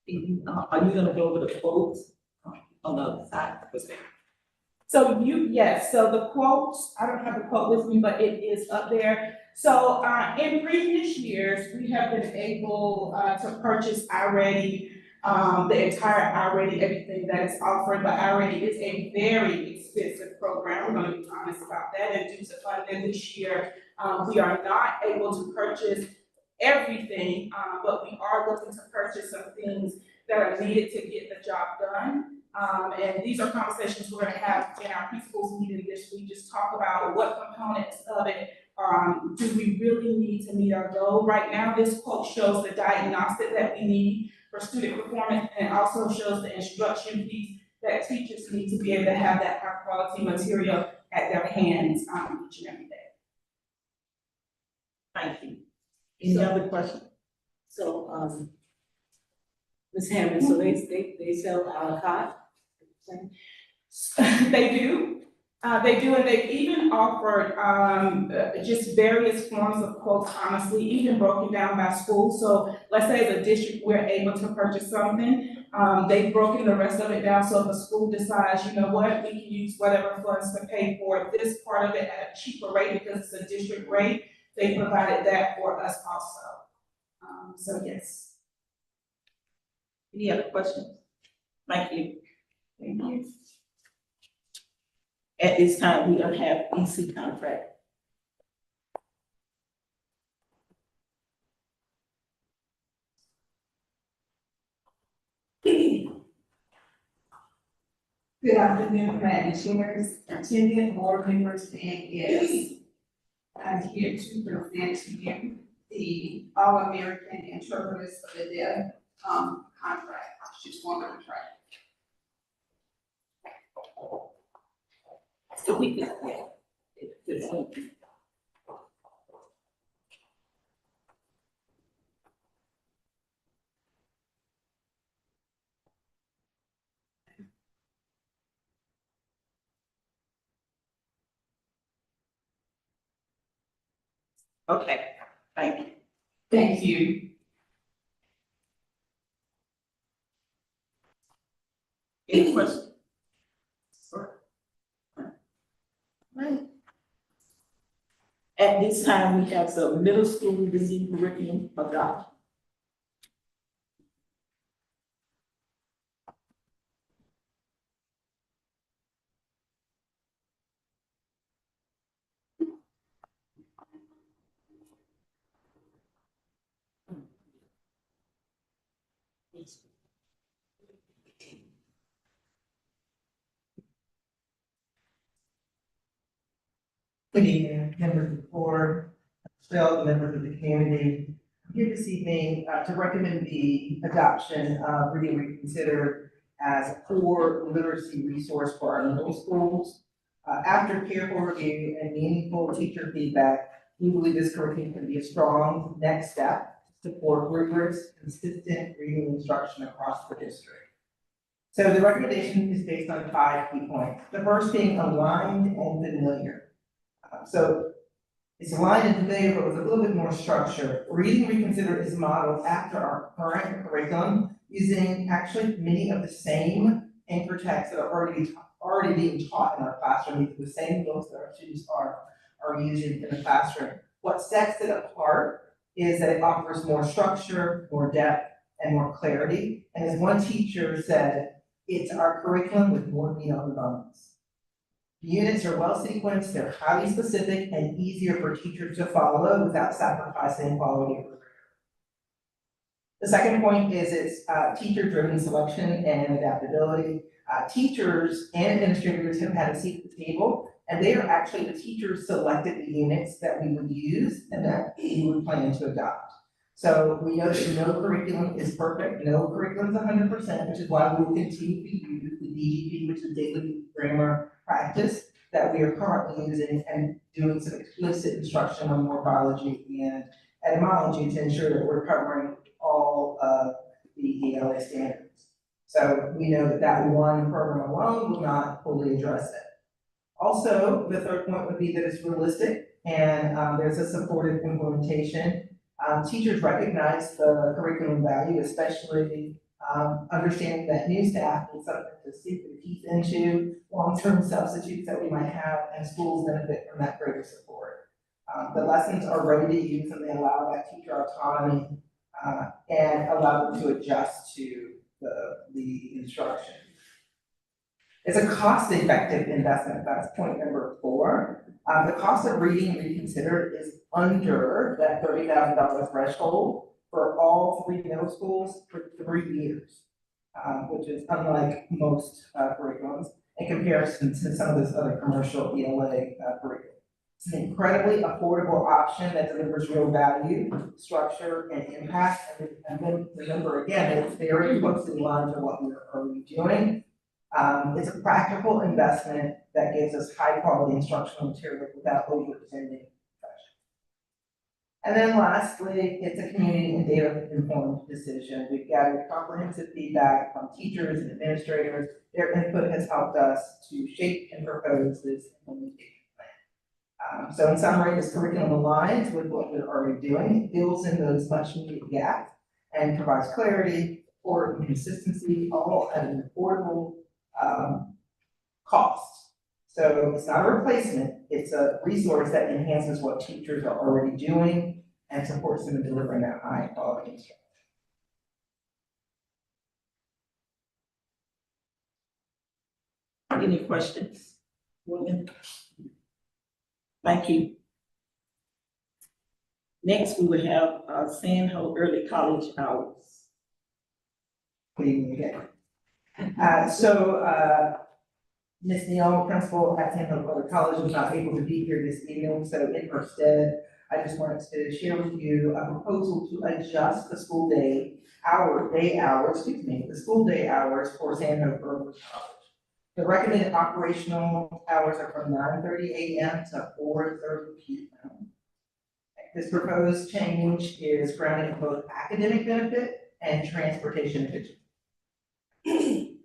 Are you gonna go over the quotes on the other side? So yes, so the quotes, I don't have the quote with me, but it is up there. So in previous years, we have been able to purchase already the entire already everything that is offered, but already is a very expensive program. We're going to be honest about that. And due to funding this year, we are not able to purchase everything, but we are looking to purchase some things that are needed to get the job done. And these are conversations we're going to have in our principals meeting this week. Just talk about what components of it do we really need to meet our goal. Right now, this quote shows the diagnostic that we need for student performance, and it also shows the instruction piece that teachers need to be able to have that high quality material at their hands each and every day. Thank you. Any other questions? So, Ms. Hammond, so they sell a la carte? They do. They do, and they've even offered, just various forms of quotes, honestly, even broken down by school. So let's say as a district, we're able to purchase something, they've broken the rest of it down, so if a school decides, you know what, we can use whatever funds to pay for this part of it at a cheaper rate because it's a district rate, they provided that for us also. So yes. Any other questions? Thank you. Thank you. At this time, we don't have EC contract. Good afternoon, Madam Chairs, attending board members, and guests. I'm here to present to you the All-American Interpreters for the Deaf, contract, just one contract. So we can, yeah. Okay, thank you. Thank you. Any questions? Right. At this time, we have some middle school reading curriculum adoption. Good evening, members of the board, fellow members of the community. I'm here this evening to recommend the adoption of Reading Reconsidered as a core literacy resource for our middle schools. After careful review and meaningful teacher feedback, we believe this curriculum can be a strong next step to support rigorous, consistent reading instruction across the district. So the recommendation is based on 5 key points. The first being aligned and familiar. So it's aligned and familiar, but with a little bit more structure. Reading Reconsidered is modeled after our current curriculum, using actually many of the same anchor texts that are already being taught in our classroom. These are the same books that our students are using in the classroom. What sets it apart is that it offers more structure, more depth, and more clarity. And as one teacher said, it's our curriculum with more meat on the bones. The units are well sequenced, they're highly specific, and easier for teachers to follow without sacrificing quality or rigor. The second point is it's teacher-driven selection and adaptability. Teachers and administrators have had a seat at the table, and they are actually the teachers selected the units that we would use and that we would plan to adopt. So we know that no curriculum is perfect, no curriculum is 100%, which is why we will continue to use the DGP, which is daily grammar practice, that we are currently using and doing some explicit instruction on more biology and etymology to ensure that we're covering all of the ELA standards. So we know that that one program alone will not fully address it. Also, the third point would be that it's realistic and there's a supportive implementation. Teachers recognize the curriculum value, especially understanding that new staff needs something to sink their teeth into, long-term substitutes that we might have, and schools benefit from that greater support. The lessons are ready to use and they allow that teacher autonomy and allow them to adjust to the instruction. It's a cost-effective investment. That's point number 4. The cost of Reading Reconsidered is under that $30,000 threshold for all 3 middle schools for 3 years, which is unlike most curriculums in comparison to some of those other commercial ELA curriculums. It's an incredibly affordable option that delivers real value, structure, and impact. And then remember again, it's very closely aligned to what we're already doing. It's a practical investment that gives us high quality instructional material without overextending. And then lastly, it's a community and data informed decision. We've gathered comprehensive feedback from teachers and administrators. Their input has helped us to shape and propose this implementation plan. So in summary, this curriculum aligns with what we're already doing. It fills in those much needed gaps and provides clarity, support, and consistency, all at an affordable cost. So it's not a replacement, it's a resource that enhances what teachers are already doing and supports them in delivering that high quality instruction. Any questions? Women? Thank you. Next, we will have Sand Hill Early College hours. Good evening again. Ms. Neal, principal at Sand Hill Public College, was not able to be here this evening, so in her stead, I just wanted to share with you a proposal to adjust the school day hours for Sand Hill Public College. The recommended operational hours are from 9:30 a.m. to 4:30 p.m. This proposed change is grounded in both academic benefit and transportation efficiency.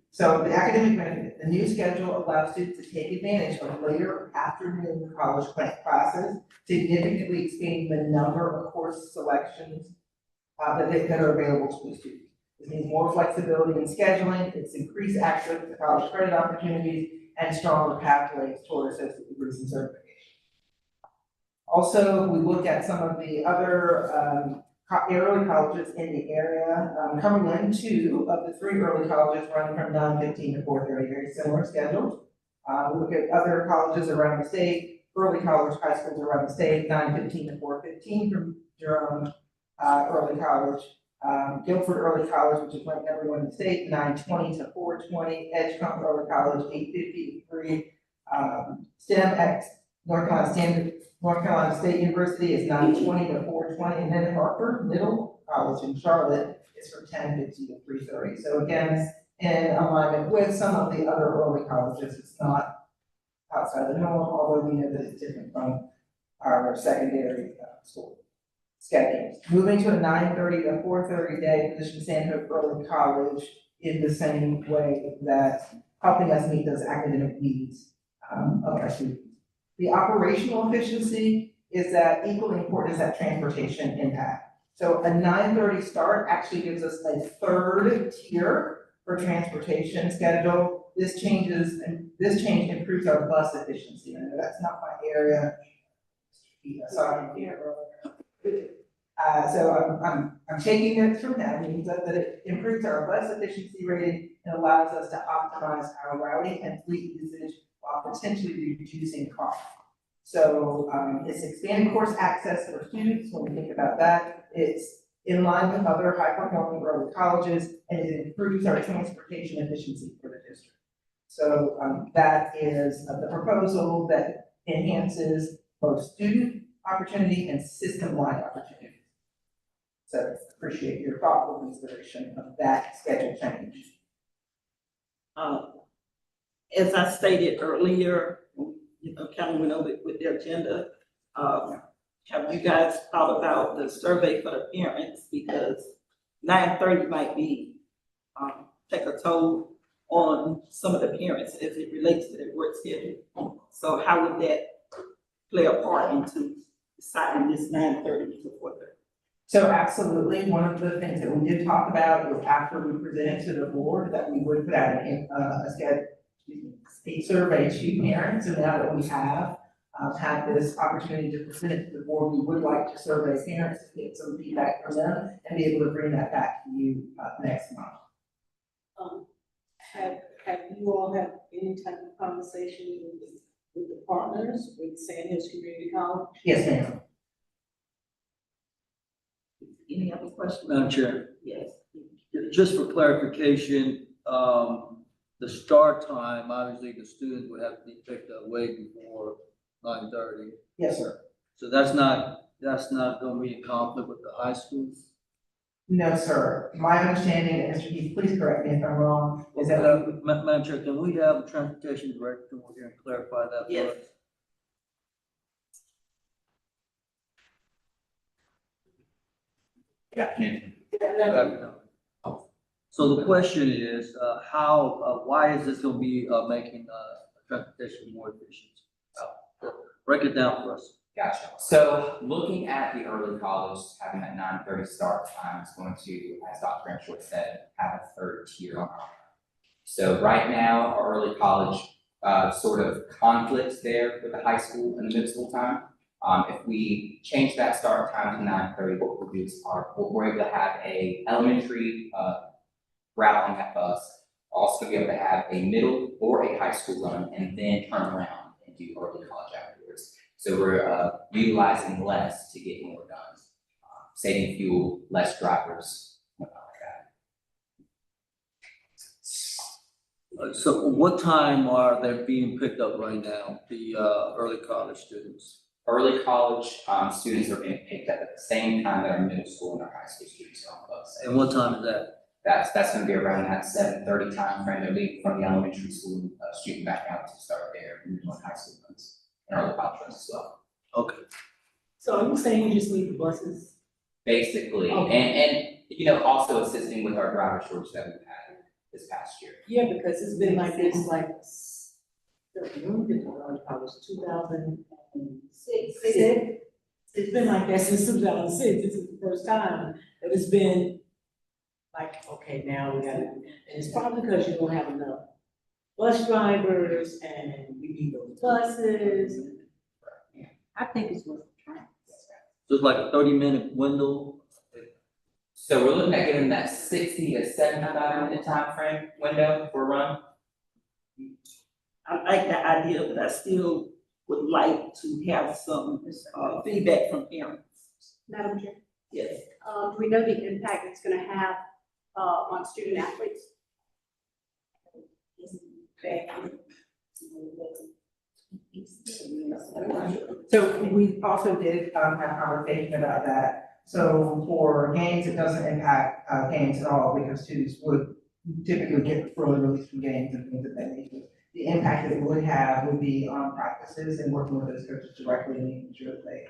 So the academic benefit, the new schedule allows students to take advantage of later afternoon college classes, significantly expanding the number of course selections that are available to the students. This means more flexibility in scheduling, it's increased access to college credit opportunities, and stronger pathways toward associate degrees and certification. Also, we looked at some of the other early colleges in the area. Cumberland, 2 of the 3 early colleges run from 9:15 to 4:30, very similar schedules. We look at other colleges around the state, early college high schools around the state, 9:15 to 4:15 from Durham Early College. Guilford Early College, which is ranked number 1 in the state, 9:20 to 4:20. Edgecombe Early College, 8:50 to 3. STEM at North Carolina State University is 9:20 to 4:20, and then Harper Middle College in Charlotte is from 10:50 to 3:30. So again, in alignment with some of the other early colleges, it's not outside the norm, although we know that it's different from our secondary school schedules. Moving to a 9:30 to 4:30 day position Sand Hook Early College in the same way that helping us meet those academic needs of our students. The operational efficiency is that equally important as that transportation impact. So a 9:30 start actually gives us a 3rd tier for transportation schedule. This change improves our bus efficiency. I know that's not my area. So I'm taking notes from that, means that it improves our bus efficiency rating and allows us to optimize our routing and fleet usage while potentially reducing costs. So it's expanding course access for students. When we think about that, it's in line with other high-performing early colleges, and it improves our transportation efficiency for the district. So that is the proposal that enhances both student opportunity and system-wide opportunity. So appreciate your thoughtful consideration of that schedule change. As I stated earlier, kind of went over it with the agenda. Have you guys thought about the survey for the parents? Because 9:30 might be, take a toll on some of the parents as it relates to their work schedule. So how would that play a part into deciding this 9:30 to 4:30? So absolutely, one of the things that we did talk about was after we presented to the board that we would put out a survey to parents. So now that we have had this opportunity to present it to the board, we would like to survey parents to get some feedback from them and be able to bring that back to you next month. Have you all had any type of conversation with the partners, with Sand Hills Community College? Yes, ma'am. Any other questions? Madam Chair, Yes. just for clarification, the start time, obviously the students would have to be picked up way before 9:30. Yes, sir. So that's not gonna be in conflict with the high schools? No, sir. My understanding, and Mr. Heath, please correct me if I'm wrong, is that Madam Chair, can we have the transportation director come over here and clarify that for us? Yes. So the question is, why is this gonna be, making, transportation more efficient? Break it down for us. Gotcha. So looking at the early college, having that 9:30 start time is going to, as Dr. Ramshort said, have a third tier on our. So right now, our early college sort of conflicts there with the high school and the middle school time. If we change that start time to 9:30, what we'll do is we're able to have a elementary route on that bus. Also be able to have a middle or a high school run and then turn around and do early college afterwards. So we're utilizing less to get more done, saving fuel, less drivers, whatnot like that. So what time are they being picked up right now, the, early college students? Early college students are being picked up at the same time that our middle school and our high school students are on the bus. And what time is that? That's going to be around that 7:30 time frame. They're leaving from the elementary school student back out to start their middle and high school runs and early college runs as well. Okay. So are you saying you just need the buses? Basically, Okay. and also assisting with our driver shortage that we've had this past year. Yeah, because it's been like this, like, when we did the early college, 2006. It's been like that since 2006. This is the first time that it's been like, okay, now we gotta, and it's probably because you don't have enough bus drivers and we need those buses. I think it's worth trying. So it's like a 30-minute window? So we're looking at giving that 60 to 75-minute time frame window for a run. I like that idea, but I still would like to have some, feedback from parents. Madam Chair, Yes. do we know the impact it's gonna have, on student athletes? So we also did have a conversation about that. So for games, it doesn't impact games at all because students would typically get early release from games and things of that nature. The impact that it would have would be on practices and working with those coaches directly and making sure that they,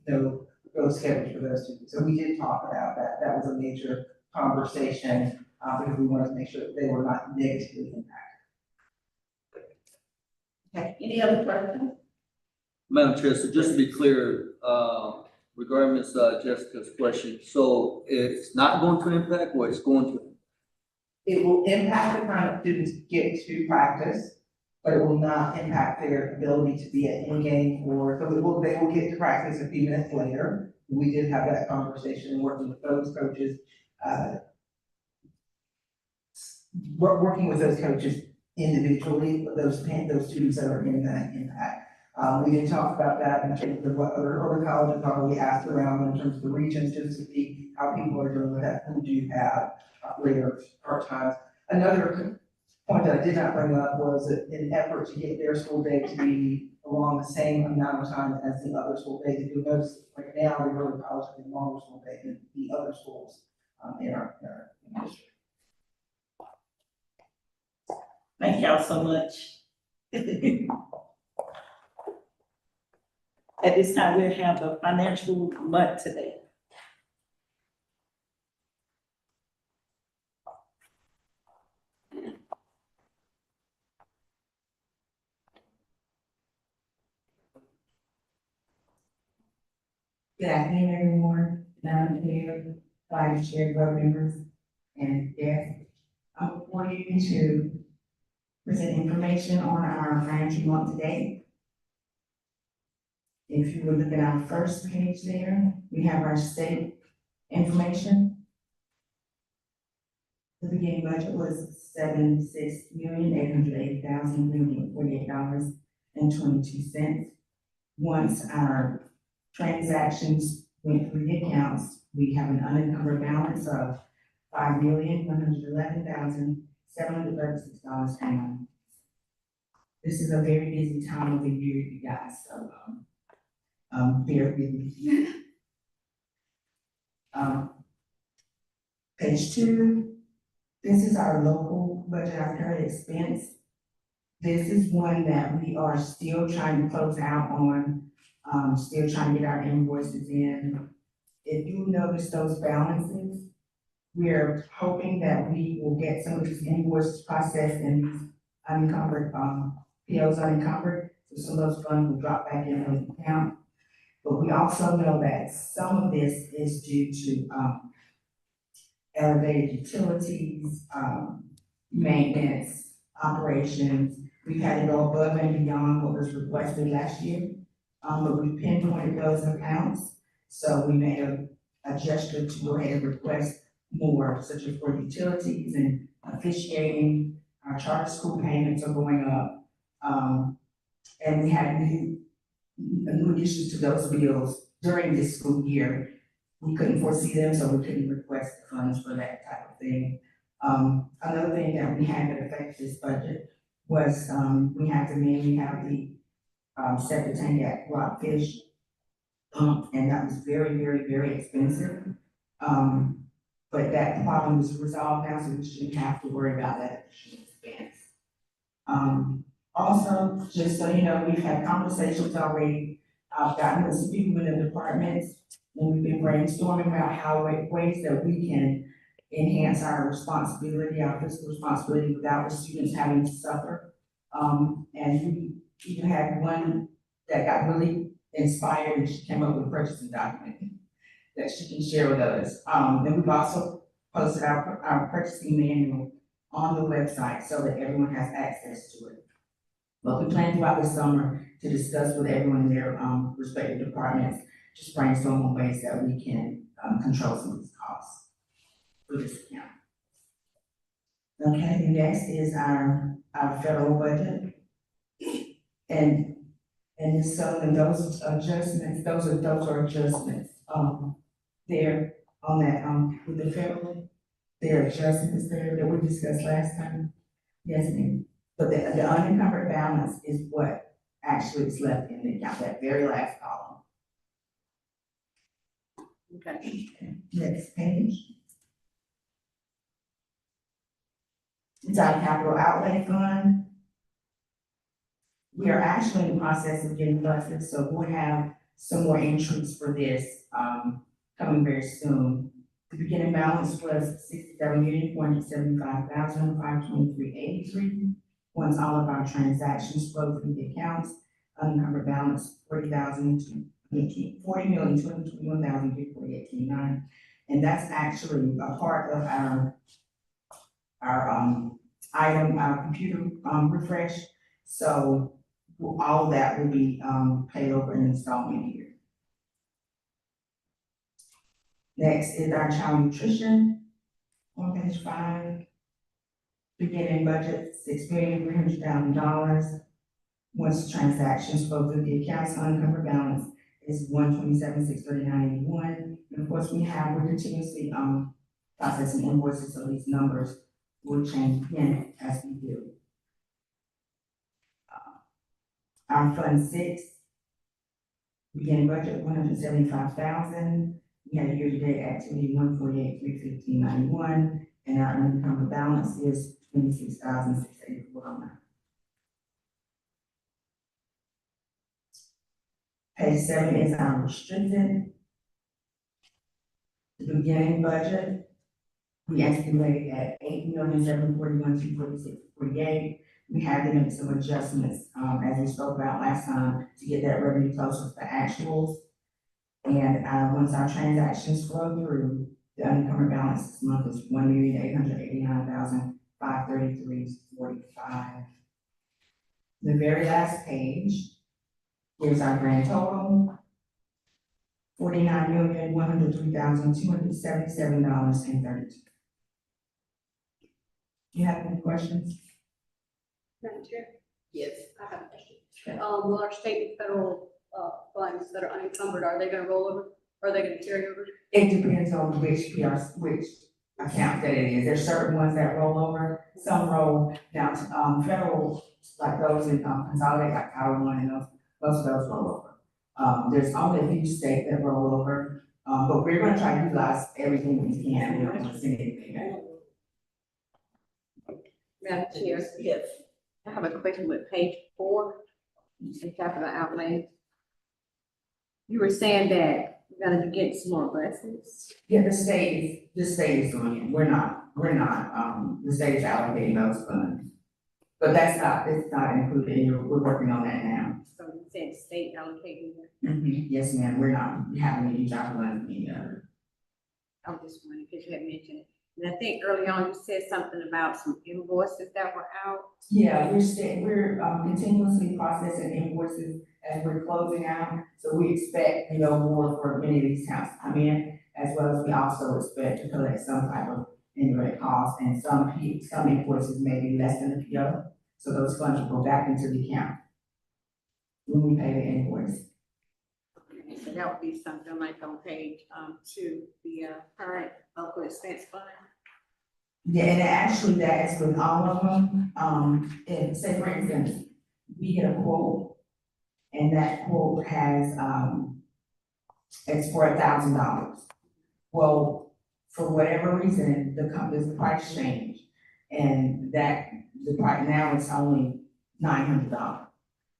know those schedules for those students. So we did talk about that. That was a major conversation because we wanted to make sure that they were not negatively impacted. Okay, any other questions? Madam Chair, so just to be clear, regarding Ms. Jessica's question, so it's not going to impact or it's going to? It will impact the time that students get to practice, but it will not impact their ability to be at in-game or, so they will get to practice a few minutes later. We did have that conversation working with those coaches, working with those coaches individually, those students that are in that impact. We did talk about that in terms of what other colleges are. We asked around in terms of the regions just to see how people are doing with that, who do you have later part times. Another point that I did not bring up was that in an effort to get their school day to be along the same amount of time as the other school days. If you notice, right now, the early college has a longer school day than the other schools in our district. Thank y'all so much. At this time, we'll have the financial month today. Good afternoon, everyone. Madam Chair, Vice Chair, board members, and guests. I'm for you to present information on our financial month today. If you would look at our first page there, we have our state information. The beginning budget was $76,880,348.22. Once our transactions went through the accounts, we have an unencumbered balance of $5,111,736.09. This is a very busy time of the year, you guys, so, bear with me. Page 2, this is our local budget, our current expense. This is one that we are still trying to close out on, still trying to get our invoices in. if you notice those balances, we're hoping that we will get some of these invoices processed and these unencumbered, POs unencumbered, so some of those funds will drop back into those accounts. But we also know that some of this is due to, elevated utilities, maintenance, operations. We've had to go above and beyond what was requested last year, but we pinpointed those accounts. So we made a gesture to go ahead and request more, such as for utilities and officiating. Our charter school payments are going up. And we had new issues to those bills during this school year. We couldn't foresee them, so we couldn't request the funds for that type of thing. Another thing that we had that affected this budget was, we had to mainly have the, septic tank at Rockfish. And that was very, very, very expensive. But that problem is resolved now, so we shouldn't have to worry about that additional expense. Also, just so you know, we've had conversations already, I've gotten with some people in the departments, and we've been brainstorming about how ways that we can enhance our responsibility, our fiscal responsibility without the students having to suffer. And we even had one that got really inspired and she came up with a purchasing document that she can share with us. Then we've also posted our purchasing manual on the website so that everyone has access to it. But we plan throughout the summer to discuss with everyone in their respective departments, just brainstorm on ways that we can control some of these costs for this account. Okay, next is our federal budget. And so in those adjustments, those are adjustments, there on that, with the federal, there are adjustments there that we discussed last time. Yes, ma'am. But the unencumbered balance is what actually is left in the account, that very last column. Okay. Next page. It's our capital outlay fund. We are actually in the process of getting budgeted, so we'll have some more entries for this, coming very soon. The beginning balance was $67,475,523.83. Once all of our transactions flow through the accounts, unencumbered balance $40,221,048.89. And that's actually a part of our computer refresh. So all of that will be paid over in installment here. Next is our child nutrition on page 5. Beginning budget, $6,300,000. Once transactions flow through the accounts, unencumbered balance is $127,639.81. And of course, we're continuously processing invoices, so these numbers will change again as we do. Our Fund 6, beginning budget $175,000. We had a year-to-date activity $148,315.91, and our unencumbered balance is $26,684. Page 7 is our restricted. The beginning budget, we estimated at $8,741,246.48. We had to make some adjustments, as we spoke about last time, to get that revenue closer to the actuals. And once our transactions flow through, the unencumbered balance this month is $1,889,533.45. The very last page gives our grand total, $49,103,277.32. You have any questions? Madam Chair? Yes. I have a question. Will our state and federal funds that are unencumbered, are they gonna roll over? Or are they gonna carry over? It depends on which account that it is. There's certain ones that roll over, some roll down to, federal, like those in, consolidate, like Power One and those, most of those roll over. There's only a few states that roll over, but we're gonna try to utilize everything we can. We don't want to send anything back. Madam Chair? Yes. I have a question with page 4, the capital outlay. You were saying that We're gonna get some more buses. Yeah, the state is doing it, we're not, the state is allocating those funds. But it's not included in your, we're working on that now. So you said state allocating it. Yes, ma'am, we're not having any job funds either. I was just wondering, because you had mentioned it. And I think early on you said something about some invoices that were out. Yeah, we're continuously processing invoices as we're closing out, so we expect, more for many of these towns to come in, as well as we also expect to collect some type of indirect cost, and some invoices may be less than the PO, so those funds will go back into the account when we pay the invoice. So that would be something like on page 2, the current local expense fund. Yeah, and actually that is with all of them, and say for instance, we get a quote, and that quote has, it's for $1,000. Well, for whatever reason, the price changed, and the price now it's only $900.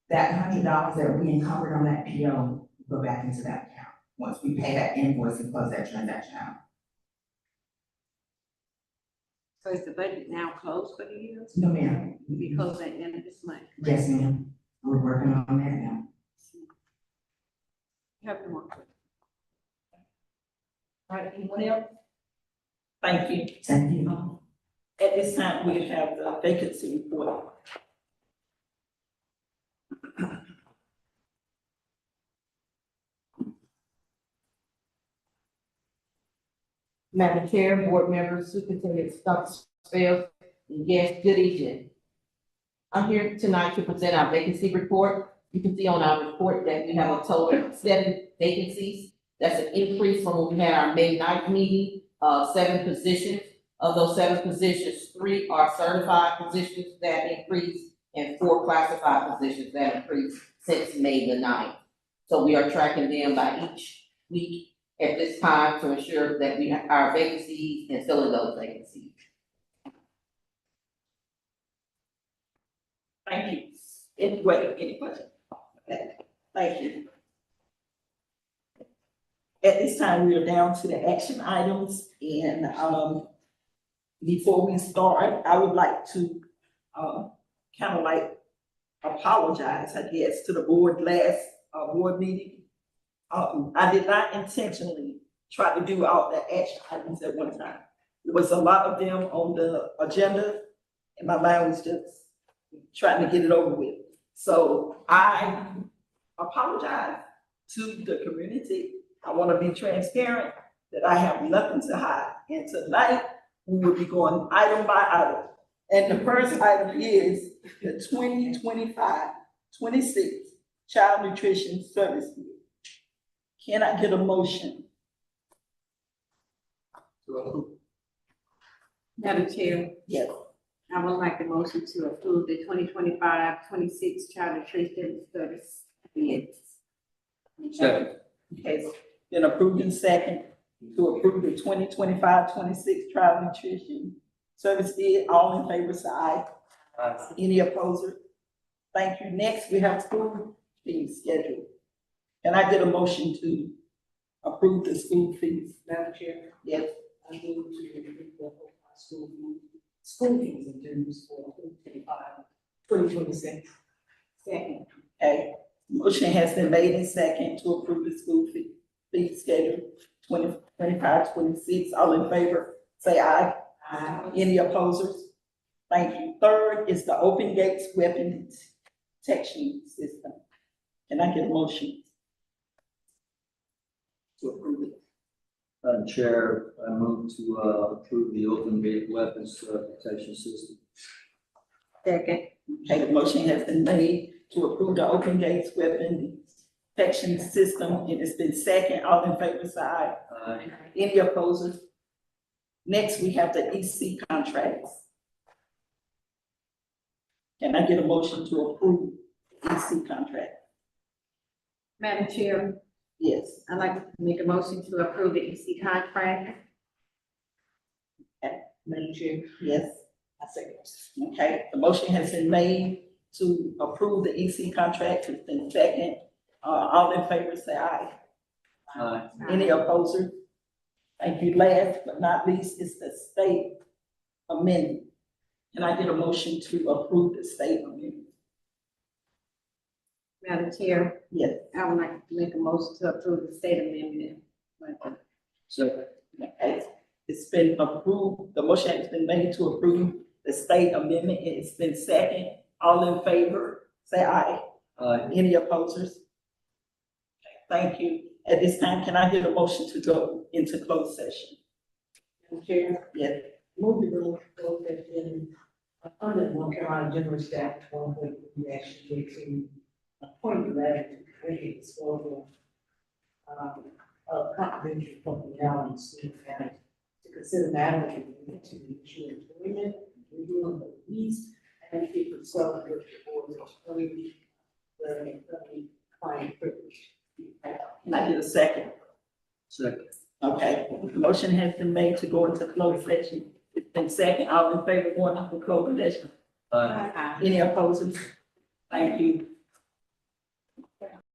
That $100 that we encumbered on that PO will go back into that account, once we pay that invoice and close that transaction out. So is the budget now closed for the year? No, ma'am. Will be closed at the end of this month. Yes, ma'am. We're working on that now. You have more. All right, anyone else? Thank you. Thank you. At this time, we have the vacancy report. Madam Chair, board members, Superintendent Dr. Spells, and guests, good evening. I'm here tonight to present our vacancy report. You can see on our report that we have a total of 7 vacancies. That's an increase from when we had our May 9th meeting of 7 positions. Of those 7 positions, 3 are certified positions that increased, and 4 classified positions that increased since May the 9th. So we are tracking them by each week at this time to ensure that we have our vacancies and filling those vacancies. Thank you. Any questions? Okay, thank you. At this time, we are down to the action items, and before we start, I would like to kind of like apologize, I guess, to the board last board meeting. I did not intentionally try to do all the action items at one time. There was a lot of them on the agenda, and my mind was just trying to get it over with. So I apologize to the community. I want to be transparent that I have nothing to hide. And tonight, we will be going item by item. And the first item is the 2025-26 Child Nutrition Service Bill. Can I get a motion? Madam Chair, Yes. I would like the motion to approve the 2025-26 Child Nutrition Service bid. Second. Okay, then approved in second to approve the 2025-26 Child Nutrition Service bid. All in favor, say aye. Any opposer? Thank you. Next, we have school fees schedule. Can I get a motion to approve the school fees? Madam Chair, Yes. I move to approve the school fees and dues for 2026. Second. Okay, motion has been made in second to approve the school fee schedule 2025-26. All in favor, say aye. Aye. Any opposers? Thank you. Third is the Open Gates Weapon Detection System. Can I get a motion to approve it? Madam Chair, I move to approve the open gate weapons detection system. Second. Okay, the motion has been made to approve the Open Gates Weapon Detection System, and it's been second. All in favor, say aye. Aye. Any opposers? Next, we have the EC contracts. Can I get a motion to approve EC contract? Madam Chair, Yes. I'd like to make a motion to approve the EC contract. Madam Chair, Yes. I second. Okay, the motion has been made to approve the EC contract. It's been second. All in favor, say aye. Aye. Any opposers? Thank you. Last but not least is the state amendment. Can I get a motion to approve the state amendment? Madam Chair, Yes. I would like to make a motion to approve the state amendment. Second. Okay, it's been approved, the motion has been made to approve the state amendment, and it's been second. All in favor, say aye. Aye. Any opposers? Okay, thank you. At this time, can I get a motion to go into closed session? Madam Chair, Yes. move the bill to close session under the North Carolina General Statute 1.3-18, point 11, to create disclosure of confidential confidentiality in student matters, to consider matters related to the issue of employment, review of the lease, and if it was so, with the board of employee, the client privilege. Can I get a second? Second. Okay, the motion has been made to go into closed session. It's been second. All in favor going into closed session? Aye. Any opposers? Thank you.